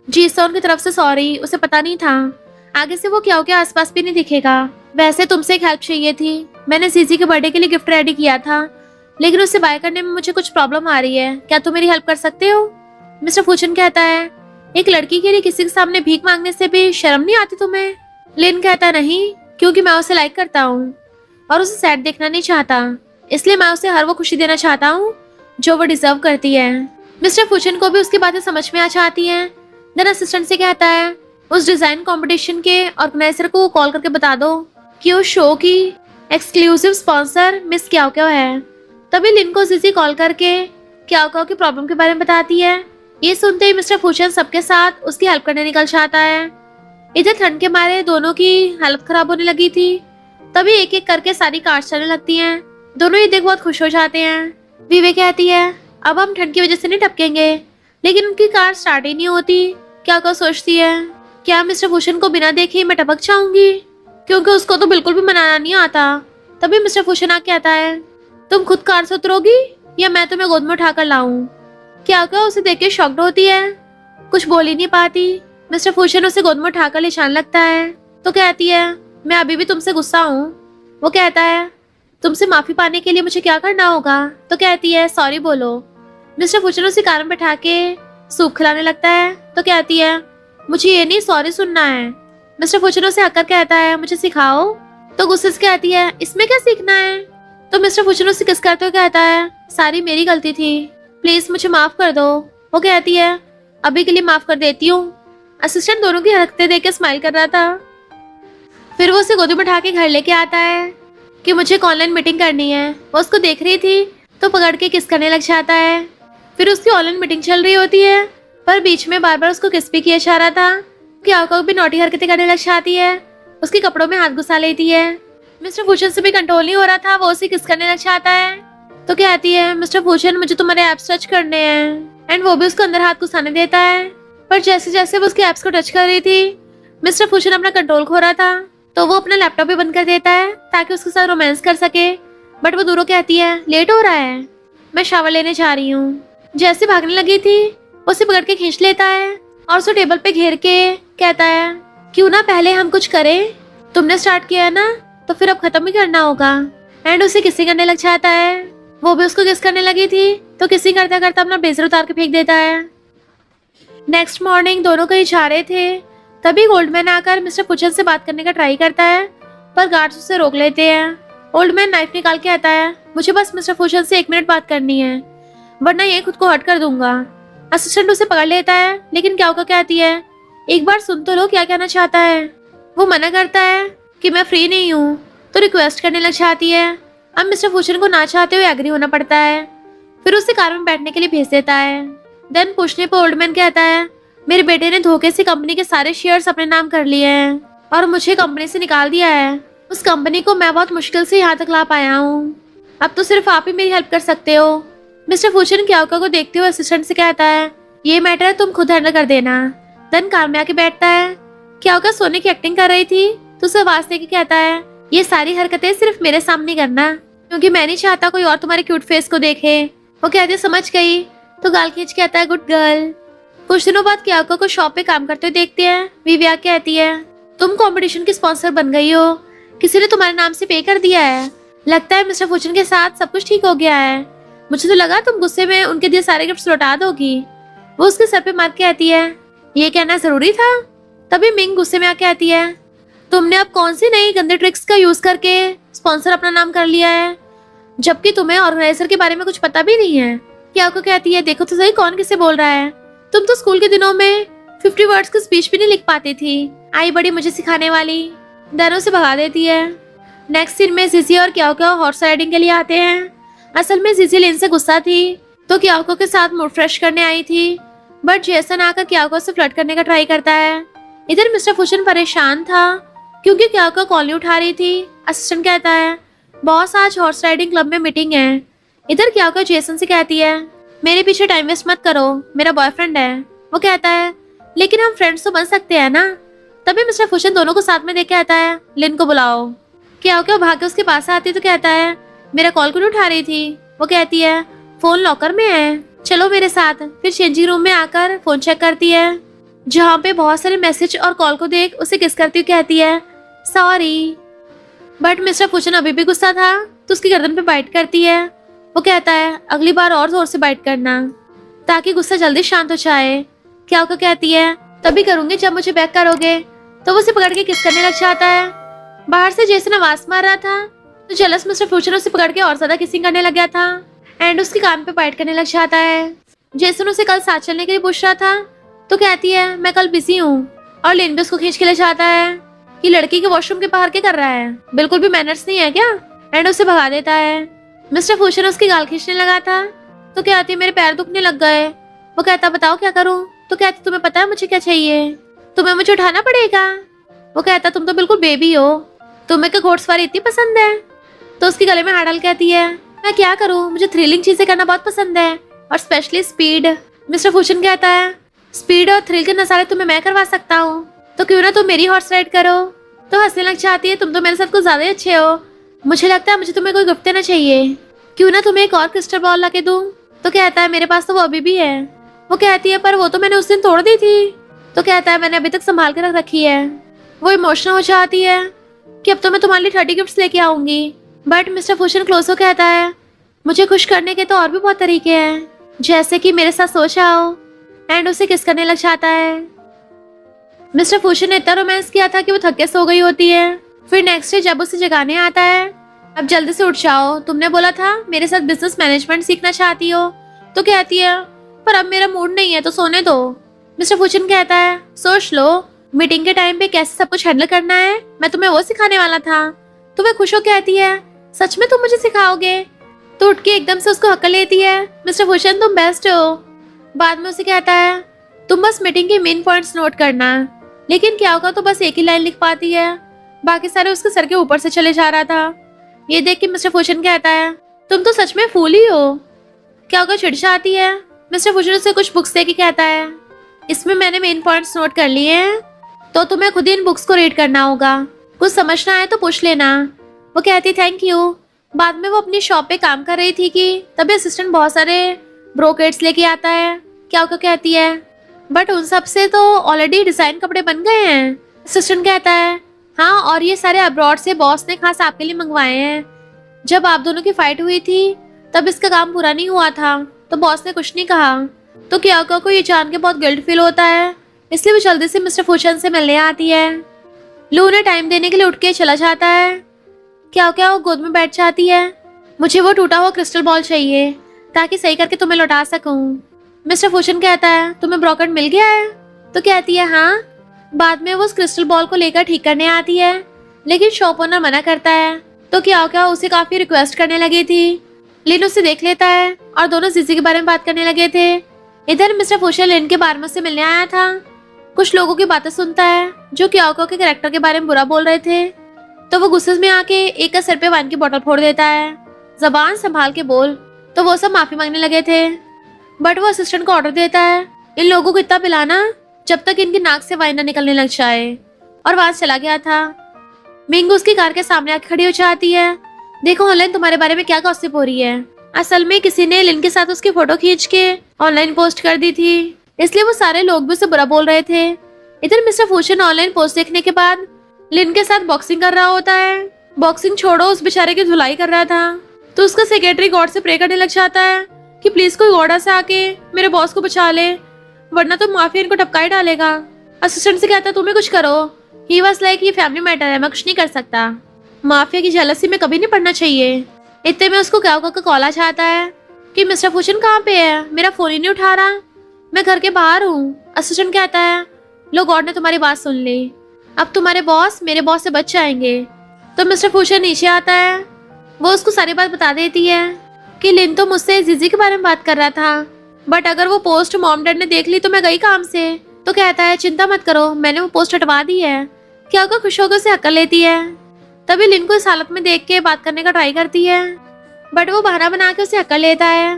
जीसोन की तरफ से सॉरी, उसे पता नहीं था, आगे से वो क्या आसपास भी नहीं दिखेगा। वैसे तुमसे एक हेल्प चाहिए थी, मैंने सीजी के बर्थडे के लिए गिफ्ट रेडी किया था लेकिन उसे बाय करने में मुझे कुछ प्रॉब्लम आ रही है, क्या तुम मेरी हेल्प कर सकते हो? मिस्टर फूचन कहता है, एक लड़की के लिए किसी के सामने भीख मांगने से भी शर्म नहीं आती तुम्हें? लिन कहता, नहीं, क्योंकि मैं उसे लाइक करता हूँ और उसे सैड देखना नहीं चाहता, इसलिए मैं उसे हर वो खुशी देना चाहता हूँ जो वो डिजर्व करती है। मिस्टर फूचन को भी उसकी बातें समझ में आ जाती हैं। देन असिस्टेंट से कहता है, उस डिजाइन कंपटीशन के ऑर्गेनाइजर को कॉल करके बता दो कि उस शो की एक्सक्लूसिव स्पॉन्सर मिस क्या है। तभी लिन को जीजी कॉल करके क्या की प्रॉब्लम के बारे में बताती है। ये सुनते ही मिस्टर फूचन सबके साथ उसकी हेल्प करने निकल जाता है। इधर ठंड के मारे दोनों की हालत खराब होने लगी थी। तभी एक एक करके सारी कार्स चलने लगती हैं। दोनों ये देख बहुत खुश हो जाते हैं। विवेक कहती है, अब हम ठंड की वजह से नहीं टपकेंगे, लेकिन उनकी कार स्टार्ट ही नहीं होती। क्या सोचती है, क्या मिस्टर फूचन को बिना देखे मैं टपक जाऊंगी, क्योंकि उसको तो बिल्कुल भी मनाना नहीं आता। तभी मिस्टर फूचन आके कहता है, तुम खुद कार से उतरोगी या मैं तुम्हें गोद में उठाकर लाऊं? क्या उसे देख के शॉक्ड होती है, कुछ बोल ही नहीं पाती। मिस्टर फूचन उसे गोद में उठाकर ले जाने लगता है तो कहती है, मैं अभी भी तुमसे गुस्सा हूँ। वो कहता है, तुमसे माफी पाने के लिए मुझे क्या करना होगा? तो कहती है, सॉरी बोलो। मिस्टर फूचन उसे कार में बैठा के सूप खिलाने लगता है तो कहती है, मुझे ये नहीं सॉरी सुनना है। मिस्टर फूचन उसे आकर कहता है, मुझे सिखाओ। तो गुस्से से कहती है, इसमें क्या सीखना है? तो मिस्टर फूचन उसे किस करते हुए कहता है, सारी मेरी गलती थी, प्लीज मुझे माफ कर दो। वो कहती है, अभी के लिए माफ कर देती हूँ। असिस्टेंट दोनों की हरकतें देख के स्माइल कर रहा था। फिर वो उसे गोदी में उठा के घर लेके आता है कि मुझे एक ऑनलाइन मीटिंग करनी है। वो उसको देख रही थी तो पकड़ के किस करने लग जाता है। फिर उसकी ऑनलाइन मीटिंग चल रही होती है पर बीच में बार बार उसको किस भी किया जा रहा था। क्या भी नोटी हरकतें करने लग जाती है, उसके कपड़ों में हाथ घुसा लेती है। मिस्टर फूचन से भी कंट्रोल नहीं हो रहा था, वो उसे किस करने लग जाता है तो कहती है, मिस्टर फूचन मुझे तुम्हारे एप्स टच करने हैं। एंड वो भी उसको अंदर हाथ घुसाने देता है। पर जैसे जैसे वो उसके एप्स को टच कर रही थी मिस्टर फूचन अपना कंट्रोल खो रहा था तो वो अपना लैपटॉप भी बंद कर देता है ताकि उसके साथ रोमांस कर सके। बट वो दूरों कहती है, लेट हो रहा है, मैं शावर लेने जा रही हूँ। जैसे भागने लगी थी उसे पकड़ के खींच लेता है और उसे टेबल पे घेर के कहता है, क्यों ना पहले हम कुछ करें, तुमने स्टार्ट किया है ना तो फिर अब खत्म ही करना होगा। एंड उसे किसिंग करने लग जाता है। वो भी उसको किस करने लगी थी तो किसिंग करता करता अपना ब्लेजर उतार के फेंक देता है। नेक्स्ट मॉर्निंग दोनों कहीं जा रहे थे। तभी गोल्डमैन आकर मिस्टर फूचन से बात करने का ट्राई करता है पर गार्ड्स उसे रोक लेते हैं। ओल्डमैन नाइफ निकाल के आता है, मुझे बस मिस्टर फूचन से 1 मिनट बात करनी है वरना ये खुद को हर्ट कर दूंगा। असिस्टेंट उसे पकड़ लेता है लेकिन क्या कहती है, एक बार सुन तो लो क्या कहना चाहता है। वो मना करता है कि मैं फ्री नहीं हूँ तो रिक्वेस्ट करने लग जाती है। अब मिस्टर फूशन को ना चाहते हुए एग्री होना पड़ता है। फिर उसे कार में बैठने के लिए भेज देता है। देन पूछने पर ओल्ड मैन कहता है, मेरे बेटे ने धोखे से कंपनी के सारे शेयर्स अपने नाम कर लिए हैं और मुझे कंपनी से निकाल दिया है। उस कंपनी को मैं बहुत मुश्किल से यहाँ तक ला पाया हूँ। अब तो सिर्फ आप ही मेरी हेल्प कर सकते हो। मिस्टर फूशन क्याओका को देखते हुए असिस्टेंट से कहता है, ये मैटर तुम खुद हैंडल कर देना। देन कार में आके बैठता है। क्याओका सोने की एक्टिंग कर रही थी तो उसे आवाज देके कहता है, ये सारी हरकतें सिर्फ मेरे सामने करना, क्योंकि मैं नहीं चाहता कोई और तुम्हारे क्यूट फेस को देखे। वो कहती है, समझ गई। तो गाल खींच कहता है, गुड गर्ल। कुछ दिनों बाद क्याओका को शॉप पे काम करते हुए देखते हैं। विविया कहती है, तुम कंपटीशन की स्पॉन्सर बन गई हो, किसी ने तुम्हारे नाम से पे कर दिया है। लगता है मिस्टर फूशन के साथ सब कुछ ठीक हो गया है। मुझे तो लगा तुम गुस्से में उनके दिए सारे गिफ्ट्स लौटा दोगी। वो उसके सर पे मार के आती है, ये कहना जरूरी था। तभी मिंग गुस्से में आके आती है, तुमने अब कौन सी नई गंदे ट्रिक्स का यूज करके स्पॉन्सर अपना नाम कर लिया है, जबकि तुम्हें ऑर्गेनाइजर के बारे में कुछ पता भी नहीं है। क्याओका कहती है, देखो तो सही कौन किससे बोल रहा है। तुम तो स्कूल के दिनों में 50 वर्ड्स की स्पीच भी नहीं लिख पाती थी, आई बड़ी मुझे सिखाने वाली। दोनों से भगा देती है। नेक्स्ट सीन में जिजी और क्याओका हॉर्स राइडिंग के लिए आते हैं। असल में जिजी लिन से गुस्सा थी तो क्याओका के साथ मूड फ्रेश करने आई थी, बट जेसन आकर क्याओका से फ्लर्ट करने का ट्राई करता है। इधर मिस्टर फूशन परेशान था क्योंकि क्याओका कॉल नहीं उठा रही थी। असिस्टेंट कहता है, बॉस आज हॉर्स राइडिंग क्लब में मीटिंग है। इधर क्याओका जेसन से कहती है, मेरे पीछे टाइम वेस्ट मत करो, मेरा बॉयफ्रेंड है। वो कहता है, लेकिन हम फ्रेंड्स तो बन सकते हैं ना। तभी मिस्टर फूशन दोनों को साथ में देख के आता है, लिन को बुलाओ। क्याओका भाग के उसके पास आती तो कहता है, मेरा कॉल क्यों नहीं उठा रही थी। वो कहती है, फोन लॉकर में है, चलो मेरे साथ। फिर चेंजिंग रूम में आकर फोन चेक करती है, जहाँ पे बहुत सारे मैसेज और कॉल को देख उसे किस करती हुई कहती है, सॉरी। बट मिस्टर फूशन अभी भी गुस्सा था तो उसकी गर्दन पे बाइट करती है। वो कहता है, अगली बार और जोर से बाइट करना ताकि गुस्सा जल्दी शांत हो जाए। क्याओका कहती है, तभी करूंगी जब मुझे बैक करोगे। तो वो उसे पकड़ के किस करने लग जाता है। बाहर से जैसे आवाज मार रहा था तो जलस मिस्टर फूशन उसे पकड़ के और ज्यादा किसिंग करने लग गया था एंड उसके कान पे बाइट करने लग जाता है। जेसन उसे कल साथ चलने के लिए पूछ रहा था तो कहती है, मैं कल बिजी हूँ। और लिन भी उसको खींच के ले जाता है कि लड़की के वॉशरूम के बाहर क्या कर रहा है, बिल्कुल भी मैनर्स नहीं है क्या, एंड उसे भगा देता है। मिस्टर फूशन उसकी गाल खींचने लगा था तो कहती है, मेरे पैर दुखने लग गए। वो कहता, बताओ क्या करूं। तो कहती, तुम्हें पता है मुझे क्या चाहिए, तुम्हें मुझे उठाना पड़ेगा। वो कहता, तुम तो बिल्कुल बेबी हो, तुम्हें क्या घोड़सवारी इतनी पसंद है। तो उसके गले में हाथ डाल कहती है, मैं क्या करूं, मुझे थ्रिलिंग चीजें करना बहुत पसंद है और स्पेशली स्पीड। मिस्टर फूशन कहता है, स्पीड और थ्रिल के नजारे तुम्हें मैं करवा सकता हूँ, तो क्यों ना तुम मेरी हॉर्स राइड करो। तो हंसने लग जाती है, तुम तो मेरे साथ कुछ ज्यादा ही अच्छे हो, मुझे लगता है मुझे तुम्हें कोई गिफ्ट देना चाहिए, क्यों ना तुम्हें एक और क्रिस्टल बॉल ला के दूं। तो कहता है, मेरे पास तो वो अभी भी है। वो कहती है, पर वो तो मैंने उस दिन तोड़ दी थी। तो कहता है, मैंने अभी तक संभाल के रख रखी है। वो इमोशनल हो जाती है कि अब तो मैं तुम्हारे लिए 30 गिफ्ट्स लेके आऊंगी। बट मिस्टर फूशन क्लोज हो कहता है, मुझे खुश करने के तो और भी बहुत तरीके हैं, जैसे कि मेरे साथ सो जाओ, एंड उसे किस करने लग जाता है। मिस्टर फूशन ने इतना रोमांस किया था कि वो थक के सो गई होती है। फिर नेक्स्ट डे जब उसे जगाने आता है, अब जल्दी से उठ जाओ, तुमने बोला था मेरे साथ बिजनेस मैनेजमेंट सीखना चाहती हो। तो कहती है, पर अब मेरा मूड नहीं है तो सोने दो। मिस्टर फूशन कहता है, सोच लो मीटिंग के टाइम पे कैसे सब कुछ हैंडल करना है, मैं तुम्हें वो सिखाने वाला था। तो वह खुश हो कहती है, सच में तुम मुझे सिखाओगे। तो उठ के एकदम से उसको हक्का लेती है, मिस्टर फूशन तुम बेस्ट हो। बाद में उसे कहता है, तुम बस मीटिंग के मेन पॉइंट्स नोट करना। लेकिन क्याओका तो बस एक ही लाइन लिख पाती है, बाकी सारे उसके सर के ऊपर से चले जा रहा था। ये देख के मिस्टर फूशन कहता है, तुम तो सच में फूल ही हो। क्याओका चिढ़ जाती है। मिस्टर फूशन उसे कुछ बुक्स दे के कहता है, इसमें मैंने मेन पॉइंट्स नोट कर लिए हैं, तो तुम्हें खुद ही इन बुक्स को रीड करना होगा, कुछ समझना है तो पूछ लेना। वो कहती थैंक यू। बाद में वो अपनी शॉप पे काम कर रही थी कि तभी असिस्टेंट बहुत सारे ब्रोकेट्स लेके आता है। क्याओका कहती है, बट उन सब से तो ऑलरेडी डिजाइन कपड़े बन गए हैं। असिस्टेंट कहता है, हाँ, और ये सारे अब्रॉड से बॉस ने खास आपके लिए मंगवाए हैं। जब आप दोनों की फाइट हुई थी तब इसका काम पूरा नहीं हुआ था तो बॉस ने कुछ नहीं कहा। तो क्याओका को ये जान के बहुत गिल्ट फील होता है, इसलिए वो जल्दी से मिस्टर फूशन से मिलने आती है। लू ने टाइम देने के लिए उठ के चला जाता है। क्याओका वो गोद में बैठ जाती है, मुझे वो टूटा हुआ क्रिस्टल बॉल चाहिए ताकि सही करके तुम्हें लौटा सकूं। मिस्टर फूशन कहता है, तुम्हें ब्रोकन मिल गया है। तो कहती है, हाँ। बाद में वो उस क्रिस्टल बॉल को लेकर ठीक करने आती है, लेकिन शॉप ओनर मना करता है तो क्या क्या उसे काफी रिक्वेस्ट करने लगी थी। लिन उसे देख लेता है और दोनों जीजी के बारे में बात करने लगे थे। इधर मिस्टर फूशन लिन के बारे में उससे मिलने आया था। कुछ लोगों की बातें सुनता है जो क्याओको के कैरेक्टर के बारे में बुरा बोल रहे थे, तो वो गुस्से में आके एक का सर पे वाइन की बोतल फोड़ देता है। जबान संभाल के बोल। तो वो सब माफी मांगने लगे थे, बट वो असिस्टेंट को ऑर्डर देता है इन लोगों को इतना पिलाना जब तक इनकी नाक से वाइन न निकलने लग जाए, और वहां चला गया था। मिंग उसकी कार के सामने आके खड़ी हो जाती है। देखो ऑनलाइन तुम्हारे बारे में क्या गॉसिप हो रही है। असल में किसी ने लिन के साथ उसकी फोटो खींच के ऑनलाइन पोस्ट कर दी थी, इसलिए वो सारे लोग भी उसे बुरा बोल रहे थे। इधर मिस्टर फूशन ऑनलाइन पोस्ट देखने के बाद लिन के साथ बॉक्सिंग कर रहा होता है। बॉक्सिंग छोड़ो, उस बेचारे की धुलाई कर रहा था। तो उसका सेक्रेटरी गॉड से प्रे करने लग जाता है कि प्लीज कोई गॉड से आके मेरे बॉस को बचा ले, वरना तो माफिया इनको टपका ही डालेगा। असिस्टेंट से कहता तुम्हें कुछ करो। ही वाज लाइक ये फैमिली मैटर है, मैं कुछ नहीं कर सकता। माफिया की जेलसी में कभी नहीं पड़ना चाहिए। इतने में उसको क्या का कॉल आ जाता है कि मिस्टर फूशन कहाँ पे है, मेरा फोन ही नहीं उठा रहा, मैं घर के बाहर हूँ। असिस्टेंट कहता है लो गॉड ने तुम्हारी बात सुन ली, अब तुम्हारे बॉस मेरे बॉस से बच जाएंगे। तो मिस्टर फूशन नीचे आता है। वो उसको सारी बात बता देती है कि लिन तो मुझसे जीजी के बारे में बात कर रहा था, बट अगर वो पोस्ट मॉम डैड ने देख ली तो मैं गई काम से। तो कहता है चिंता मत करो, मैंने वो पोस्ट हटवा दी है। क्या को खुश होकर उसे हक्का लेती है। तभी लिन को इस हालत में देख के बात करने का ट्राई करती है, बट वो बहाना बना के उसे हक्का लेता है।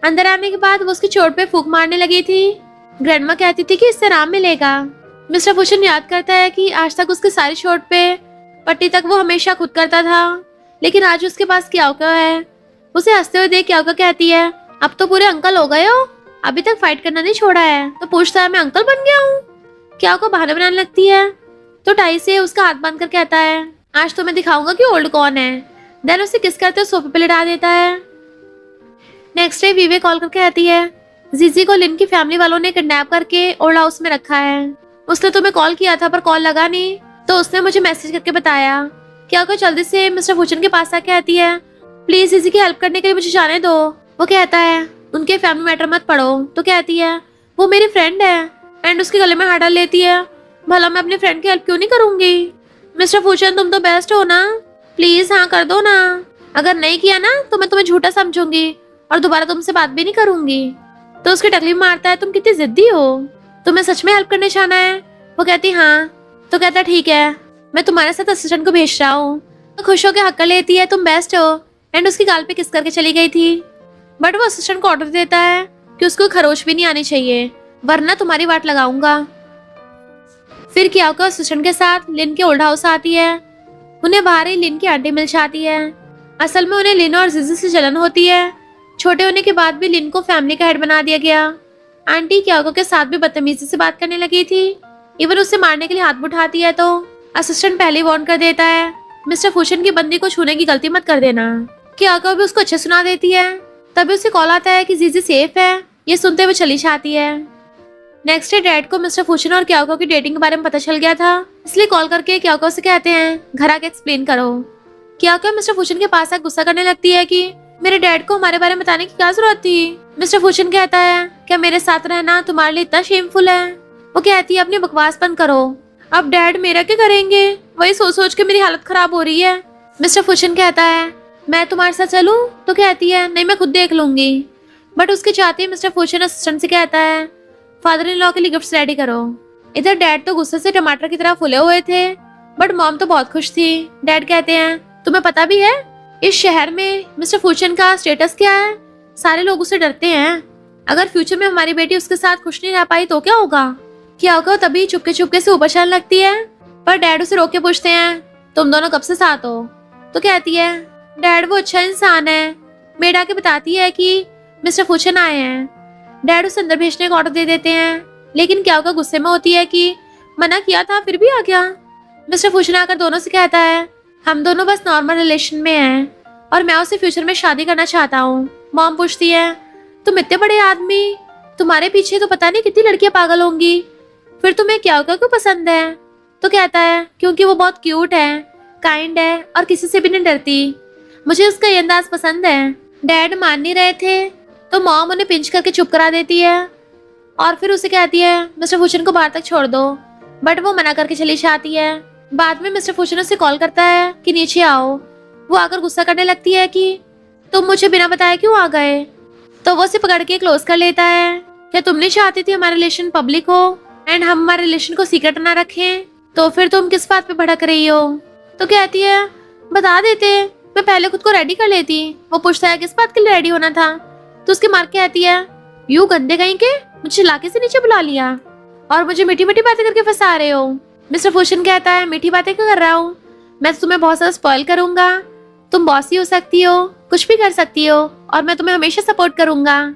अंदर आने के बाद वो उसकी चोट पे फूंक मारने लगी थी। ग्रैंडमा कहती थी कि इससे आराम मिलेगा। मिस्टर फूशन याद करता है कि आज तक उसकी सारी चोट पे पट्टी तक वो हमेशा खुद करता था, लेकिन आज उसके पास क्या है। उसे हंसते हुए देख क्या कहती है अब तो पूरे अंकल हो गए हो, अभी तक फाइट करना नहीं छोड़ा है। तो पूछता है मैं अंकल बन गया हूँ। क्या को बहाना बनाने लगती है, तो टाई से उसका हाथ बांध कर कहता है आज तो मैं दिखाऊंगा कि ओल्ड कौन है। देन उसे किस करते सोफे पे लिटा देता है। नेक्स्ट डे वीवे कॉल करके कहती है जीजी को लिन की फैमिली वालों ने किडनैप करके ओल्ड हाउस में रखा है। उसने तुम्हें कॉल किया था पर कॉल लगा नहीं, तो उसने मुझे मैसेज करके बताया। क्या को जल्दी से मिस्टर फूशन के पास आके कहती है प्लीज जीजी की हेल्प करने के लिए मुझे जाने दो। वो कहता है उनके फैमिली मैटर मत पढ़ो। तो कहती है वो मेरी फ्रेंड है, एंड उसके गले में हाथ डाल लेती है। भला मैं अपने फ्रेंड की हेल्प क्यों नहीं करूंगी। मिस्टर फूशन तुम तो बेस्ट हो ना, प्लीज हाँ कर दो ना। अगर नहीं किया ना तो मैं तुम्हें झूठा समझूंगी और दोबारा तुमसे बात भी नहीं करूंगी। तो उसकी टकली मारता है तुम कितनी जिद्दी हो, तुम्हें सच में हेल्प करने जाना है। वो कहती हाँ। तो कहता ठीक है मैं तुम्हारे साथ असिस्टेंट को भेज रहा हूँ। तो खुश होकर हक कर लेती है तुम बेस्ट हो, एंड उसकी गाल पे किस करके चली गई थी। बट वो असिस्टेंट को ऑर्डर देता है कि उसको खरोच भी नहीं आनी चाहिए, वरना तुम्हारी वाट लगाऊंगा। फिर क्या होगा असिस्टेंट के साथ लिन के ओल्ड हाउस आती है। उन्हें बाहर ही लिन की आंटी मिल जाती है। असल में उन्हें लिन और जीजी से जलन होती है। छोटे होने के बाद भी लिन को फैमिली का हेड बना दिया गया। आंटी क्याको के साथ भी बदतमीजी से बात करने लगी थी, इवन उसे मारने के लिए हाथ उठाती है। तो असिस्टेंट पहले वार्न कर देता है मिस्टर फूशन की बंदी को छूने की गलती मत कर देना। क्याको भी उसको अच्छे सुना देती है। तभी उसे कॉल आता है कि जीजी सेफ है। ये सुनते हुए चली जाती है। नेक्स्ट डे डैड को मिस्टर फूशन और क्याको की डेटिंग के बारे में पता चल गया था, इसलिए कॉल करके क्याको से कहते हैं घर आके एक्सप्लेन करो। क्याको मिस्टर फूशन के पास आकर गुस्सा करने लगती है कि मेरे डैड को हमारे बारे में बताने की क्या जरूरत थी। मिस्टर फूशन कहता है क्या मेरे साथ रहना तुम्हारे लिए इतना शेमफुल है। वो कहती है अपनी बकवास बंद करो, अब डैड मेरा क्या करेंगे, वही सोच सोच के मेरी हालत खराब हो रही है। मिस्टर फूशन कहता है मैं तुम्हारे साथ चलूं। तो कहती है नहीं मैं खुद देख लूंगी। बट उसके चाहते ही मिस्टर फूशन असिस्टेंट से कहता है फादर इन लॉ के लिए गिफ्ट्स रेडी करो। इधर डैड तो गुस्से से टमाटर की तरह फूले हुए थे, बट मॉम तो बहुत खुश थी। डैड कहते हैं तुम्हें पता भी है इस शहर में मिस्टर फूशन का स्टेटस क्या है, सारे लोग उससे डरते हैं। अगर फ्यूचर में हमारी बेटी उसके साथ खुश नहीं रह पाई तो क्या होगा। क्या होगा तभी चुपके चुपके से ऊपर चलने लगती है, पर डैड उसे रोक के पूछते हैं तुम दोनों कब से साथ हो। तो कहती है डैड वो अच्छा इंसान है। मेड आके बताती है कि मिस्टर फूशन आए हैं। डैड उसे अंदर भेजने का ऑर्डर दे देते हैं, लेकिन क्या होगा गुस्से में होती है कि मना किया था फिर भी आ गया। मिस्टर फूशन आकर दोनों से कहता है हम दोनों बस नॉर्मल रिलेशन में हैं और मैं उससे फ्यूचर में शादी करना चाहता हूँ। मॉम पूछती है तुम इतने बड़े आदमी, तुम्हारे पीछे तो पता नहीं कितनी लड़कियां पागल होंगी, फिर तुम्हें क्या होगा क्यों पसंद है। तो कहता है क्योंकि वो बहुत क्यूट है, काइंड है और किसी से भी नहीं डरती, मुझे उसका ये अंदाज पसंद है। डैड मान नहीं रहे थे तो मॉम उन्हें पिंच करके चुप करा देती है और फिर उसे कहती है मिस्टर फूशन को बाहर तक छोड़ दो, बट वो मना करके चली जाती है। बाद में मिस्टर फूशन उसे कॉल करता है कि नीचे आओ। वो आकर गुस्सा करने लगती है कि तुम मुझे बिना बताए क्यों आ गए। तो वो उसे पकड़ के क्लोज कर लेता है। क्या तुमने चाहती थी हमारा रिलेशन पब्लिक हो एंड हम हमारे रिलेशन को सीक्रेट ना रखें? तो फिर तुम किस बात पे भड़क रही हो? तो कहती है बता देते, मैं पहले खुद को रेडी कर लेती। वो पूछता है किस बात के लिए रेडी होना था? तो उसकी मार कहती है यू गंदे कहीं के, मुझे लाके से नीचे बुला लिया और मुझे मीठी मीठी बातें करके फंसा रहे हो। मिस्टर फूशन कहता है मीठी बातें क्यों कर रहा हूँ, मैं तुम्हें बहुत ज्यादा स्पॉइल करूंगा। तुम बॉस ही हो सकती हो, कुछ भी कर सकती हो और मैं तुम्हें हमेशा सपोर्ट करूंगा।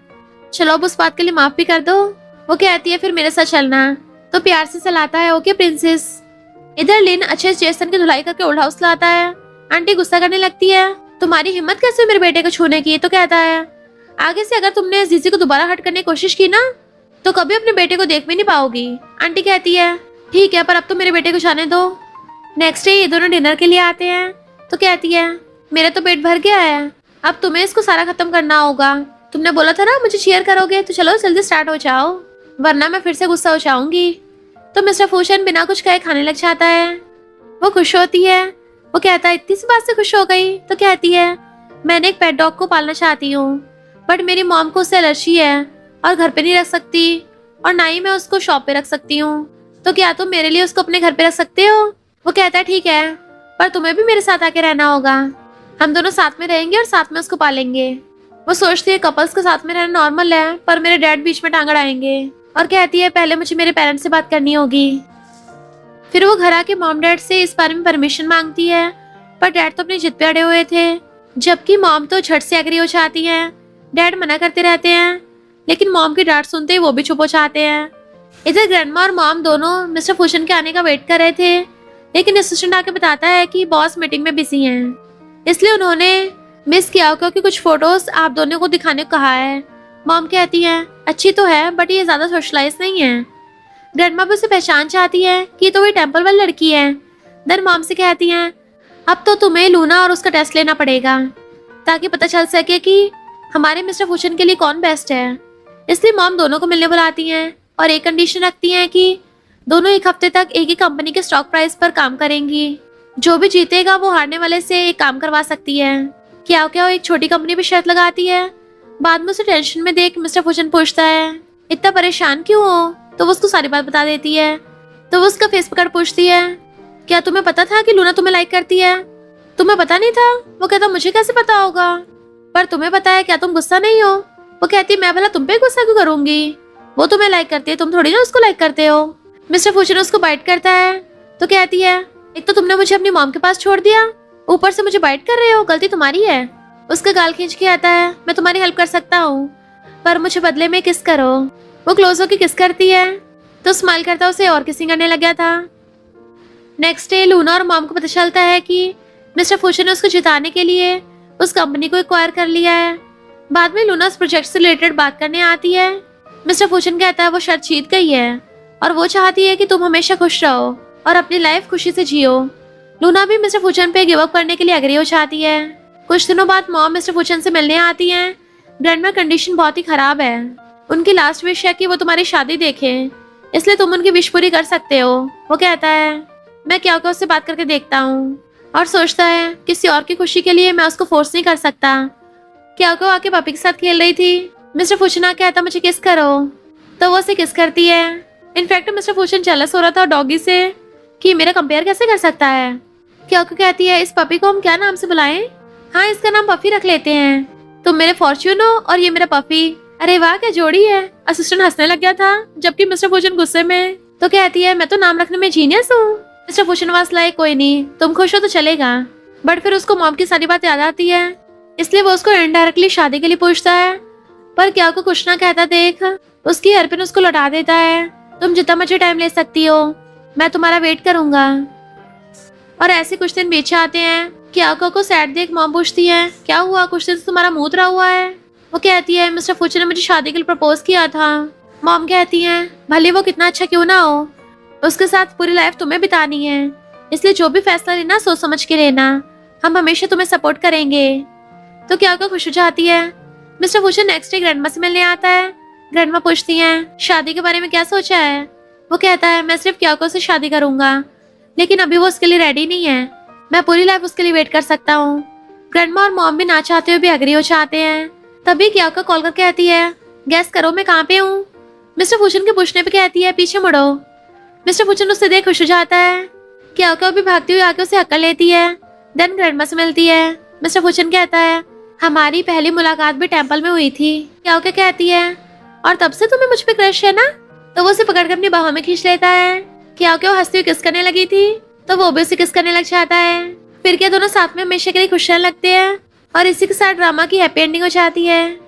चलो अब उस बात के लिए माफ भी कर दो। वो कहती है फिर मेरे साथ चलना। तो प्यार से सहलाता है ओके प्रिंसेस। इधर लिन अच्छे जेसन की धुलाई करके ओल्ड हाउस लाता है। आंटी गुस्सा करने लगती है तुम्हारी हिम्मत कैसे मेरे बेटे को छूने की? तो कहता है आगे से अगर तुमने जीजी को दोबारा हट करने की कोशिश की ना तो कभी अपने बेटे को देख भी नहीं पाओगी। आंटी कहती है ठीक है पर अब तो मेरे बेटे को जाने दो। नेक्स्ट डे ये दोनों डिनर के लिए आते हैं। तो कहती है मेरा तो पेट भर गया है, अब तुम्हें इसको सारा खत्म करना होगा। तुमने बोला था ना मुझे चीयर करोगे, तो चलो जल्दी स्टार्ट हो जाओ वरना मैं फिर से गुस्सा हो जाऊंगी। तो मिस्टर फूशन बिना कुछ कहे खाने लग जाता है। वो खुश होती है। वो कहता है इतनी सी बात से खुश हो गई? तो कहती है मैंने एक पेट डॉग को पालना चाहती हूँ बट मेरी मॉम को उससे एलर्जी है और घर पे नहीं रख सकती और ना ही मैं उसको शॉप पे रख सकती हूँ। तो क्या तुम मेरे लिए उसको अपने घर पे रख सकते हो? वो कहता है ठीक है पर तुम्हें भी मेरे साथ आके रहना होगा, हम दोनों साथ में रहेंगे और साथ में उसको पालेंगे। वो सोचती है कपल्स के साथ में रहना नॉर्मल है पर मेरे डैड बीच में टांग अड़ाएंगे और कहती है पहले मुझे मेरे पेरेंट्स से बात करनी होगी। फिर वो घर आके मॉम डैड से इस बारे में परमिशन मांगती है पर डैड तो अपनी जिद पे अड़े हुए थे जबकि मॉम तो झट से एग्री हो जाती है। डैड मना करते रहते हैं लेकिन मॉम की डांट सुनते ही वो भी चुप हो जाते हैं। इधर ग्रैंडमा और मॉम दोनों मिस्टर फूशन के आने का वेट कर रहे थे लेकिन असिस्टेंट आके बताता है कि बॉस मीटिंग में बिजी हैं इसलिए उन्होंने मिस किया क्योंकि कुछ फोटोज आप दोनों को दिखाने को कहा है। मॉम कहती है अच्छी तो है बट ये ज्यादा सोशलाइज नहीं है। ग्रैंडमा भी उसे पहचान चाहती है कि तो वही टेम्पल वाली लड़की है। देन मॉम से कहती है अब तो तुम्हें लूना और उसका टेस्ट लेना पड़ेगा ताकि पता चल सके कि हमारे मिस्टर फूशन के लिए कौन बेस्ट है। इसलिए मॉम दोनों को मिलने बुलाती हैं और एक कंडीशन रखती हैं कि दोनों एक हफ्ते तक एक ही कंपनी के स्टॉक प्राइस पर काम करेंगी। जो भी जीतेगा वो हारने वाले से एक काम करवा सकती है। क्या वो एक छोटी कंपनी पे शर्त लगाती है। बाद में उसे टेंशन में देख मिस्टर फूशन पूछता है इतना परेशान क्यों हो? तो वो उसको सारी बात बता देती है। तो वो उसका फेस पकड़ पूछती है क्या तुम्हें पता था कि लूना तुम्हें लाइक करती है? तुम्हें पता नहीं था? वो कहता मुझे कैसे पता होगा, पर तुम्हें पता है, क्या तुम गुस्सा नहीं हो? वो कहती मैं भला तुम पे गुस्सा क्यों करूंगी, वो तुम्हें लाइक करती है, तुम थोड़ी ना उसको लाइक करते हो। मिस्टर फूशन उसको बाइट करता है तो कहती है एक तो तुमने मुझे अपनी मॉम के पास छोड़ दिया, ऊपर से मुझे बाइट कर रहे हो, गलती तुम्हारी है। उसका गाल खींच के आता है मैं तुम्हारी हेल्प कर सकता हूँ पर मुझे बदले में किस करो। वो क्लोज होकर किस करती है तो स्माइल करता उसे और किसिंग करने लग गया था। नेक्स्ट डे लूना और मॉम को पता चलता है कि मिस्टर फूशन ने उसको जिताने के लिए उस कंपनी को एक्वायर कर लिया है। बाद में लूना उस प्रोजेक्ट से रिलेटेड बात करने आती है। मिस्टर फूशन कहता है वो शर्त जीत गई है और वो चाहती है कि तुम हमेशा खुश रहो और अपनी लाइफ खुशी से जियो। लूना भी मिस्टर फूशन पे गिव अप करने के लिए एग्री हो जाती है। कुछ दिनों बाद मॉम मिस्टर फूशन से मिलने आती हैं। ग्रैंडमा कंडीशन बहुत ही खराब है, उनकी लास्ट विश है कि वो तुम्हारी शादी देखें, इसलिए तुम उनकी विश पूरी कर सकते हो। वो कहता है मैं क्या उससे बात करके देखता हूँ और सोचता है किसी और की खुशी के लिए मैं उसको फोर्स नहीं कर सकता। क्या आके पापी के साथ खेल रही थी। मिस्टर फूशन कहता मुझे किस करो तो वो उसे किस करती है। इनफैक्ट मिस्टर फूशन जेलस हो रहा था डॉगी से कि मेरा कंपेयर कैसे कर सकता है। क्या कहती है इस पपी को हम क्या नाम से बुलाएं? हाँ इसका नाम पफी रख लेते हैं, तुम मेरे फॉर्च्यून हो और ये मेरा पफी। अरे वाह क्या जोड़ी है। असिस्टेंट हंसने लग गया था जबकि मिस्टर फूशन गुस्से में। तो कहती है मैं तो नाम रखने में जीनियस हूँ। मिस्टर फूशन वास लाइक कोई नहीं, तुम खुश हो तो चलेगा। बट फिर उसको मॉम की सारी बात याद आती है, इसलिए वो उसको इनडायरेक्टली शादी के लिए पूछता है। पर क्या को कुछ ना कहता देख उसकी हेयरपिन उसको लौटा देता है। तुम जितना मुझे टाइम ले सकती हो, मैं तुम्हारा वेट करूंगा। और ऐसे कुछ दिन बीच आते हैं। क्या को सैड देख मॉम पूछती है क्या हुआ, कुछ दिन से तुम्हारा मुंह उतरा हुआ है। वो कहती है मिस्टर फूशन ने मुझे शादी के लिए प्रपोज किया था। मॉम कहती है भले वो कितना अच्छा क्यों ना हो, उसके साथ पूरी लाइफ तुम्हें बितानी है, इसलिए जो भी फैसला लेना सोच समझ के लेना, हम हमेशा तुम्हें सपोर्ट करेंगे। तो क्या खुश हो जाती है। मिस्टर फूशन नेक्स्ट डे ग्रैंडमा से मिलने आता है। ग्रैंडमा पूछती हैं शादी के बारे में क्या सोचा है। वो कहता है मैं सिर्फ क्या से शादी करूंगा, लेकिन अभी वो उसके लिए रेडी नहीं है, मैं पूरी लाइफ उसके लिए वेट कर सकता हूँ। ग्रैंडमा और मॉम भी ना चाहते हुए भी एग्री हो जाते हैं। तभी क्या का कॉल कर कहती है, गैस करो मैं कहाँ पे हूँ। मिस्टर फूचन के पूछने पे कहती है, पीछे मुड़ो। मिस्टर फूचन उससे देख खुश हो जाता है। क्या भी भागती हुई आके उसे हक्का लेती है। देन ग्रैंडमा से मिलती है। मिस्टर फूचन कहता है, हमारी पहली मुलाकात भी टेंपल में हुई थी। क्या कहती है, और तब से तुम्हें मुझ पे क्रश है ना। तो वो उसे पकड़कर अपनी बाहों में खींच लेता है। क्या वो हंसती हुई किस करने लगी थी, तो वो भी उसे किस करने लग जाता है। फिर क्या दोनों साथ में हमेशा के लिए खुश रहने लगते हैं और इसी के साथ ड्रामा की हैप्पी एंडिंग हो जाती है।